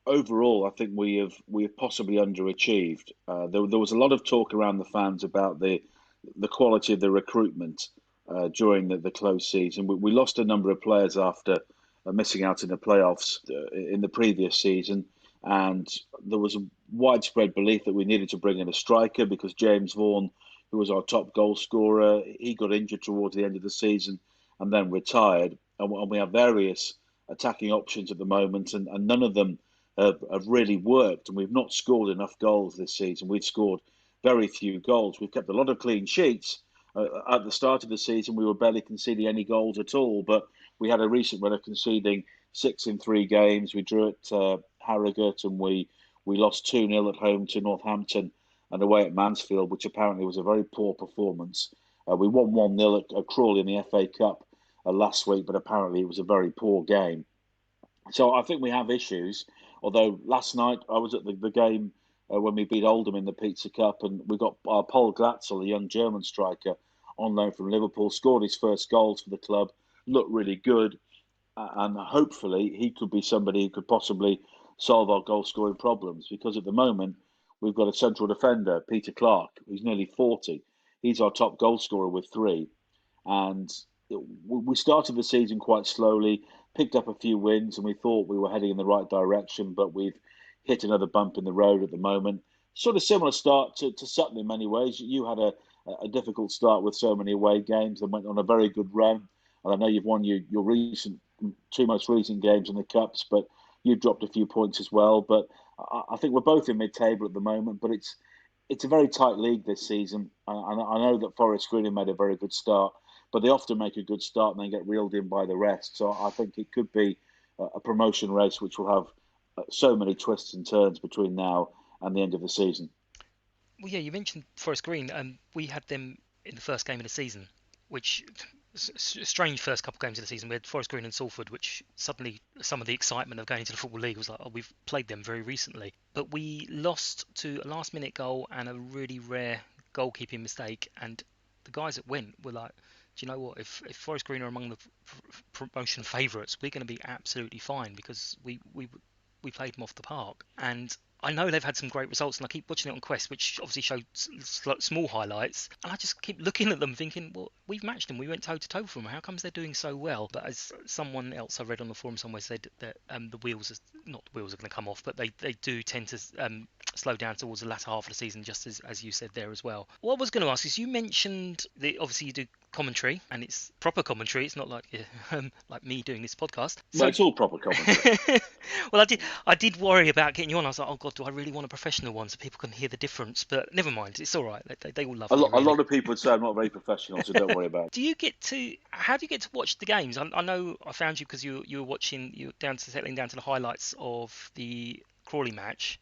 overall, I think we have possibly underachieved. There was a lot of talk around the fans about the quality of the recruitment during the close season. We lost a number of players after missing out in the playoffs in the previous season, and there was a widespread belief that we needed to bring in a striker because James Vaughan, who was our top goal scorer, he got injured towards the end of the season and then retired. And we have various attacking options at the moment, and none of them have really worked. And we've not scored enough goals this season. We've scored very few goals. We've kept a lot of clean sheets. At the start of the season, we were barely conceding any goals at all, but we had a recent run of conceding 6 in 3 games. We drew at Harrogate, and we lost 2-0 at home to Northampton and away at Mansfield, which apparently was a very poor performance. We won 1-0 at Crawley in the FA Cup last week, but apparently it was a very poor game. So I think we have issues. Although last night I was at the game when we beat Oldham in the Pizza Cup, and we got Paul Glatzel, a young German striker, on loan from Liverpool, scored his first goals for the club, looked really good, and hopefully he could be somebody who could possibly solve our goal scoring problems. Because at the moment we've got a central defender, Peter Clark, who's nearly 40. He's our top goal scorer with 3, and we started the season quite slowly, picked up a few wins, and we thought we were heading in the right direction, but we've hit another bump in the road at the moment. Sort of similar start to Sutton in many ways. You had a difficult start with so many away games and went on a very good run. And I know you've won your two most recent games in the Cups, but you've dropped a few points as well. But I think we're both in mid-table at the moment, but it's a very tight league this season. And I know that Forest Green have made a very good start, but they often make a good start and then get reeled in by the rest. So I think it could be a promotion race which will have so many twists and turns between now and the end of the season. Well, yeah, you mentioned Forest Green. We had them in the first game of the season, which strange first couple of games of the season. We had Forest Green and Salford, which suddenly some of the excitement of going into the Football League was like, oh, we've played them very recently. But we lost to a last-minute goal and a really rare goalkeeping mistake, and the guys that went were like, do you know what? If Forest Green are among the promotion favourites, we're going to be absolutely fine because we played them off the park. And I know they've had some great results, and I keep watching it on Quest, which obviously showed small highlights, and I just keep looking at them thinking, well, we've matched them, we went toe-to-toe for them, how comes they're doing so well? But as someone else I read on the forum somewhere said that the wheels are going to come off, but they do tend to slow down towards the latter half of the season, just as you said there as well. What I was going to ask is, you mentioned that obviously you do commentary, and it's proper commentary, it's not like like me doing this podcast. So, well, it's all proper commentary. Well, I did worry about getting you on. I was like, oh God, do I really want a professional one so people can hear the difference? But never mind, it's all right. They all love it. A lot of people would say I'm not very professional, so don't worry about it. How do you get to watch the games? I know I found you because you were settling down to the highlights of the Crawley match.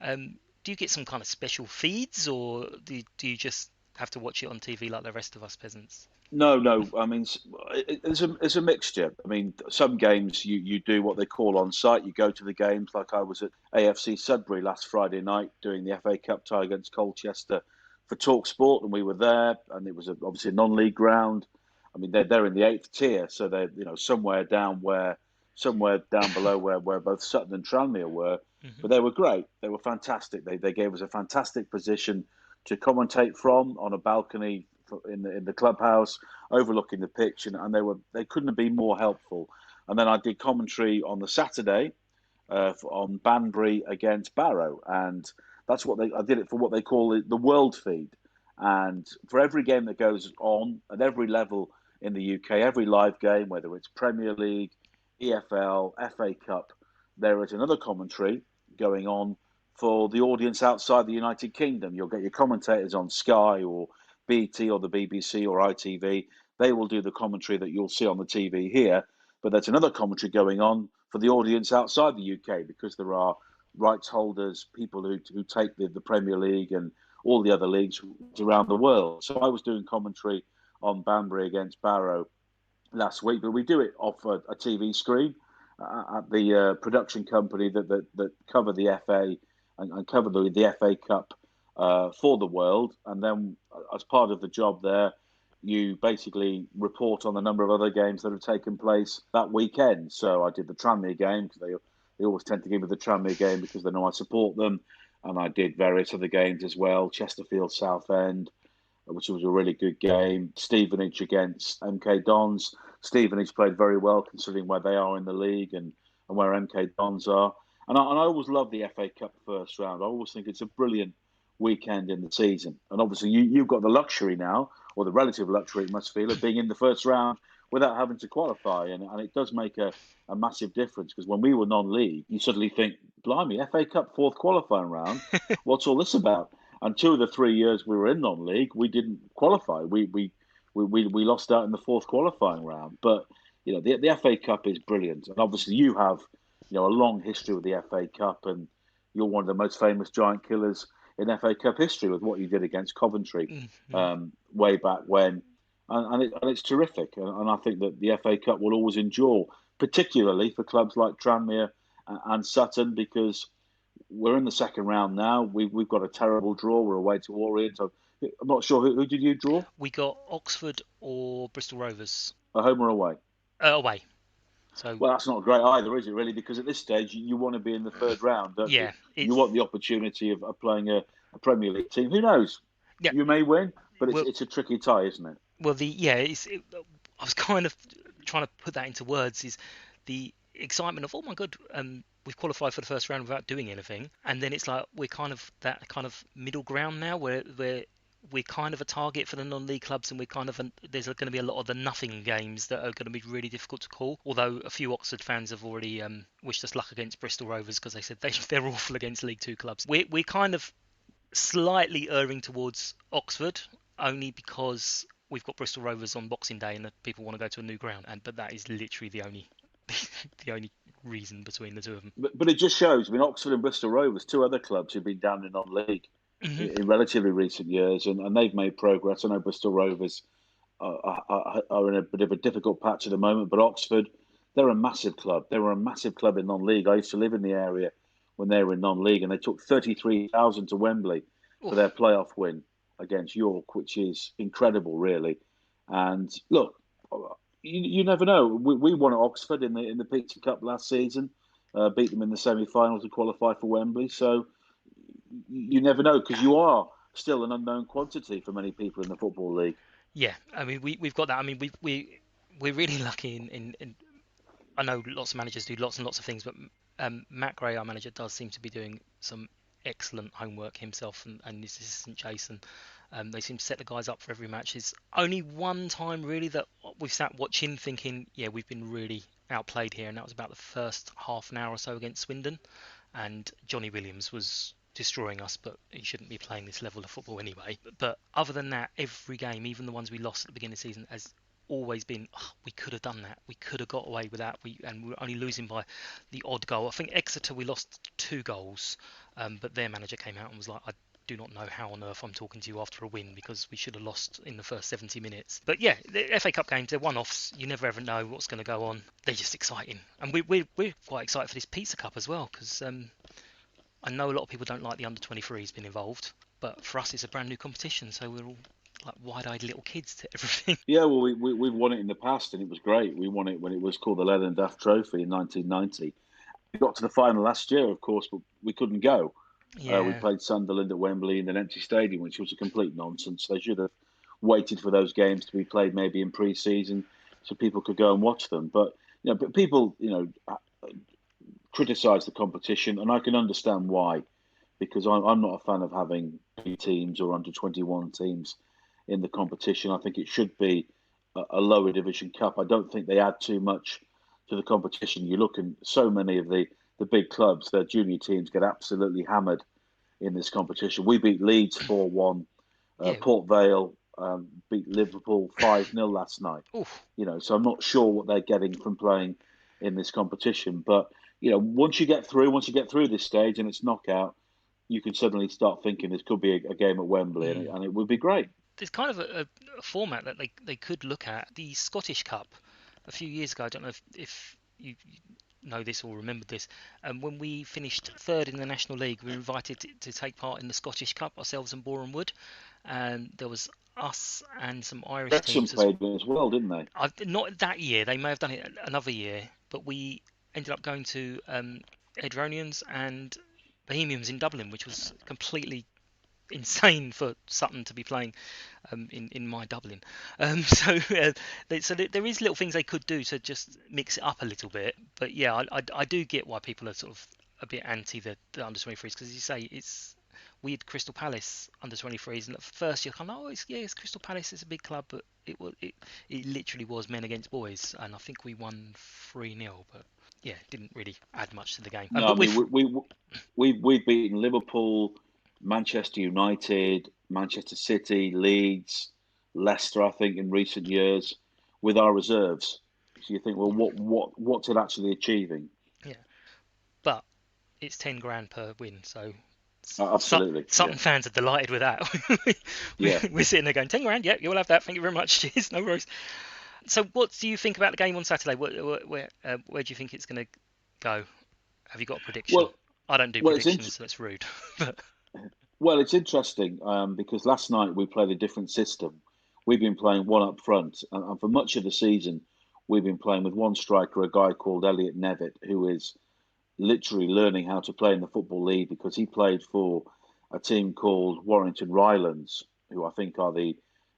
Do you get some kind of special feeds, or do you just have to watch it on TV like the rest of us peasants? No. I mean, it's a mixture. I mean, some games you do what they call on site. You go to the games, like I was at AFC Sudbury last Friday night doing the FA Cup tie against Colchester for TalkSport, and we were there, and it was obviously a non-league ground. I mean, they're in the 8th tier, so they're somewhere down below where both Sutton and Tranmere were. Mm-hmm. But they were great. They were fantastic. They gave us a fantastic position to commentate from on a balcony in the clubhouse, overlooking the pitch, and they couldn't have been more helpful. And then I did commentary on the Saturday on Banbury against Barrow, and that's I did it for what they call the World Feed. And for every game that goes on at every level in the UK, every live game, whether it's Premier League, EFL, FA Cup, there is another commentary going on for the audience outside the United Kingdom. You'll get your commentators on Sky or BT or the BBC or ITV. They will do the commentary that you'll see on the TV here. But there's another commentary going on for the audience outside the UK, because there are rights holders, people who take the Premier League and all the other leagues around the world. So I was doing commentary on Banbury against Barrow last week, but we do it off a TV screen at the production company that cover the FA and cover the FA Cup for the world. And then as part of the job there, you basically report on the number of other games that have taken place that weekend. So I did the Tranmere game, because they always tend to give me the Tranmere game because they know I support them. And I did various other games as well. Chesterfield, Southend, which was a really good game. Stevenage against MK Dons. Stevenage played very well considering where they are in the league and where MK Dons are. And I always love the FA Cup first round. I always think it's a brilliant weekend in the season. And obviously you've got the luxury now, or the relative luxury it must feel, of being in the first round without having to qualify. And it does make a massive difference, because when we were non-league, you suddenly think, blimey, FA Cup fourth qualifying round, what's all this about? And 2 of the 3 years we were in non-league, we didn't qualify. We lost out in the fourth qualifying round. But the FA Cup is brilliant, and obviously you have a long history with the FA Cup, and you're one of the most famous giant killers in FA Cup history with what you did against Coventry way back when, and it's terrific. And I think that the FA Cup will always endure, particularly for clubs like Tranmere and Sutton, because we're in the second round now. We've got a terrible draw. We're away to Orient. I'm not sure who did you draw? We got Oxford or Bristol Rovers. A home or away? Away. So, well, that's not great either, is it, really? Because at this stage, you want to be in the third round, don't you? You want the opportunity of playing a Premier League team. Who knows? Yeah. You may win, but it's a tricky tie, isn't it? Well, I was kind of trying to put that into words, is the excitement of, oh my God, we've qualified for the first round without doing anything. And then it's like we're kind of that kind of middle ground now, where we're kind of a target for the non-league clubs, and there's going to be a lot of the nothing games that are going to be really difficult to call. Although a few Oxford fans have already wished us luck against Bristol Rovers, because they said they're awful against League Two clubs. We're kind of slightly erring towards Oxford, only because we've got Bristol Rovers on Boxing Day and people want to go to a new ground, but that is literally the only reason between the two of them. But it just shows. I mean, Oxford and Bristol Rovers, 2 other clubs who've been down in non-league in relatively recent years, and they've made progress. I know Bristol Rovers are in a bit of a difficult patch at the moment, but Oxford, they're a massive club. They were a massive club in non-league. I used to live in the area when they were in non-league, and they took 33,000 to Wembley for their playoff win against York, which is incredible, really. And look, you never know. We won at Oxford in the Pizza Cup last season, beat them in the semi-final to qualify for Wembley. So you never know, because you are still an unknown quantity for many people in the Football League. Yeah, I mean, we've got that. I mean, we're really lucky in I know lots of managers do lots and lots of things, but Matt Gray, our manager, does seem to be doing some excellent homework himself and his assistant Jason. They seem to set the guys up for every match. There's only one time really that we've sat watching thinking, yeah, we've been really outplayed here, and that was about the first half an hour or so against Swindon, and Johnny Williams was destroying us, but he shouldn't be playing this level of football anyway. But other than that, every game, even the ones we lost at the beginning of the season, has always been, we could have done that. We could have got away with that. And we were only losing by the odd goal. I think Exeter, we lost 2 goals, but their manager came out and was like, I do not know how on earth I'm talking to you after a win, because we should have lost in the first 70 minutes. But yeah, the FA Cup games, they're one-offs. You never ever know what's going to go on. They're just exciting. And we're quite excited for this Pizza Cup as well, because I know a lot of people don't like the under-23s being involved, but for us it's a brand new competition, so we're all like wide-eyed little kids to everything. Yeah, well, we've won it in the past, and it was great. We won it when it was called the Leather and Daft Trophy in 1990. We got to the final last year, of course, but we couldn't go We Yeah. played Sunderland at Wembley in an empty stadium, which was a complete nonsense. They should have waited for those games to be played maybe in pre-season so people could go and watch them. But but people criticise the competition, and I can understand why, because I'm not a fan of having B teams or under 21 teams in the competition. I think it should be a lower division cup. I don't think they add too much to the competition. You look at so many of the big clubs, their junior teams get absolutely hammered in this competition. We beat Leeds 4-1. Yeah. Port Vale beat Liverpool 5-0 last night. Oof. So I'm not sure what they're getting from playing in this competition. But once you get through this stage and it's knockout, you can suddenly start thinking this could be a game at Wembley, and it would be great. There's kind of a format that they could look at. The Scottish Cup a few years ago, I don't know if you know this or remember this, when we finished third in the National League, we were invited to take part in the Scottish Cup, ourselves and Boreham Wood, and there was us and some Irish Wrexham teams played as well, didn't they? not that year, they may have done it another year, but we ended up going to Edronians and Bohemians in Dublin, which was completely insane for Sutton to be playing in my Dublin. So there is little things they could do to just mix it up a little bit. But yeah, I do get why people are sort of a bit anti the under 23s, because as you say, we had Crystal Palace under 23s, and at first you're kind of it's Crystal Palace, it's a big club, but it literally was men against boys, and I think we won 3-0, but yeah, didn't really add much to the game. No, we've beaten Liverpool, Manchester United, Manchester City, Leeds, Leicester, I think, in recent years with our reserves. So you think, well, what's it actually achieving? Yeah, but it's 10 grand per win, so absolutely. Sutton fans are delighted with that. We're sitting there going, 10 grand, yeah, you'll have that. Thank you very much. Cheers, no worries. So, what do you think about the game on Saturday? Where do you think it's going to go? Have you got a prediction? Well, I don't do predictions, so that's rude. Well, it's interesting because last night we played a different system. We've been playing one up front, and for much of the season, we've been playing with one striker, a guy called Elliot Nevitt, who is literally learning how to play in the Football League because he played for a team called Warrington Rylands, who I think are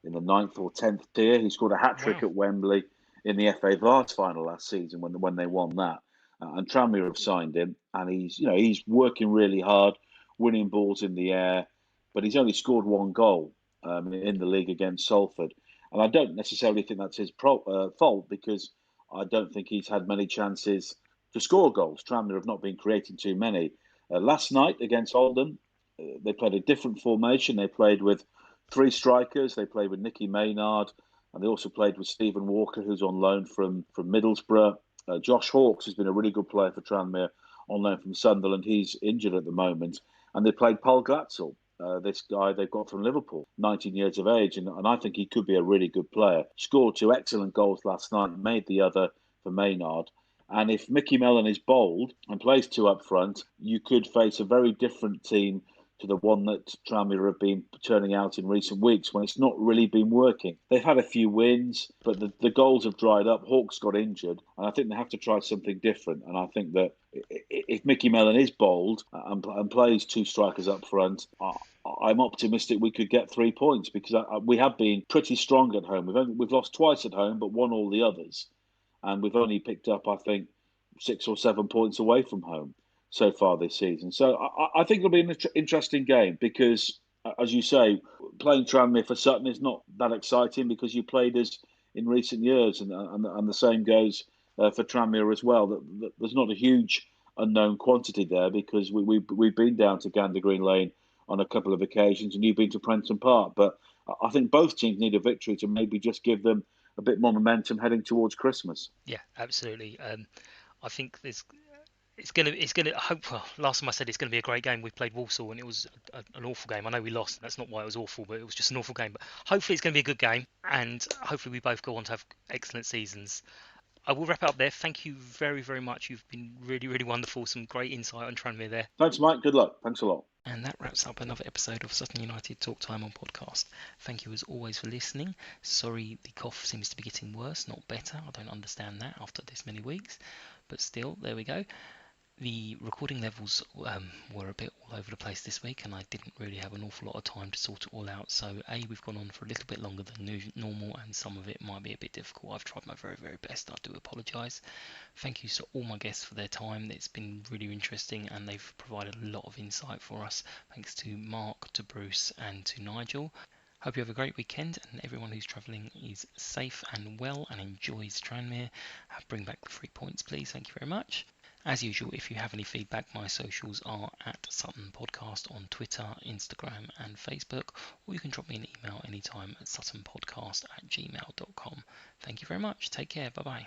in the 9th or 10th tier. He scored a hat-trick at Wembley in the FA Vase final last season when they won that. And Tranmere have signed him, and he's working really hard, winning balls in the air, but he's only scored one goal in the league against Salford. And I don't necessarily think that's his fault, because I don't think he's had many chances to score goals. Tranmere have not been creating too many. Last night against Oldham, they played a different formation. They played with 3 strikers. They played with Nicky Maynard, and they also played with Stephen Walker, who's on loan from Middlesbrough. Josh Hawkes has been a really good player for Tranmere, on loan from Sunderland. He's injured at the moment. And they played Paul Glatzel, this guy they've got from Liverpool, 19 years of age, and I think he could be a really good player. Scored 2 excellent goals last night, made the other for Maynard. And if Mickey Mellon is bold and plays 2 up front, you could face a very different team to the one that Tranmere have been turning out in recent weeks, when it's not really been working. They've had a few wins, but the goals have dried up. Hawks got injured, and I think they have to try something different. And I think that if Mickey Mellon is bold and plays 2 strikers up front, I'm optimistic we could get 3 points, because we have been pretty strong at home. We've lost twice at home, but won all the others. And we've only picked up, I think, 6 or 7 points away from home so far this season. So I think it'll be an interesting game, because, as you say, playing Tranmere for Sutton is not that exciting, because you played us in recent years, and the same goes for Tranmere as well. There's not a huge unknown quantity there, because we've been down to Gander Green Lane on a couple of occasions, and you've been to Prenton Park. But I think both teams need a victory to maybe just give them a bit more momentum heading towards Christmas. Yeah, absolutely. I think it's going to hope. Well, last time I said it's going to be a great game. We played Walsall and it was an awful game. I know we lost. That's not why it was awful, but it was just an awful game. But hopefully it's going to be a good game, and hopefully we both go on to have excellent seasons. I will wrap it up there. Thank you very, very much. You've been really, really wonderful. Some great insight on Tranmere there. Thanks, Mike. Good luck. Thanks a lot. And that wraps up another episode of Sutton United Talk Time on podcast. Thank you as always for listening. Sorry the cough seems to be getting worse, not better. I don't understand that after this many weeks. But still, there we go. The recording levels were a bit all over the place this week, and I didn't really have an awful lot of time to sort it all out. So we've gone on for a little bit longer than normal, and some of it might be a bit difficult. I've tried my very, very best. I do apologise. Thank you to all my guests for their time. It's been really interesting, and they've provided a lot of insight for us. Thanks to Mark, to Bruce, and to Nigel. Hope you have a great weekend, and everyone who's travelling is safe and well and enjoys Tranmere. Bring back the 3 points, please. Thank you very much. As usual, if you have any feedback, my socials are at Sutton Podcast on Twitter, Instagram and Facebook, or you can drop me an email anytime at suttonpodcast@gmail.com. Thank you very much. Take care. Bye-bye.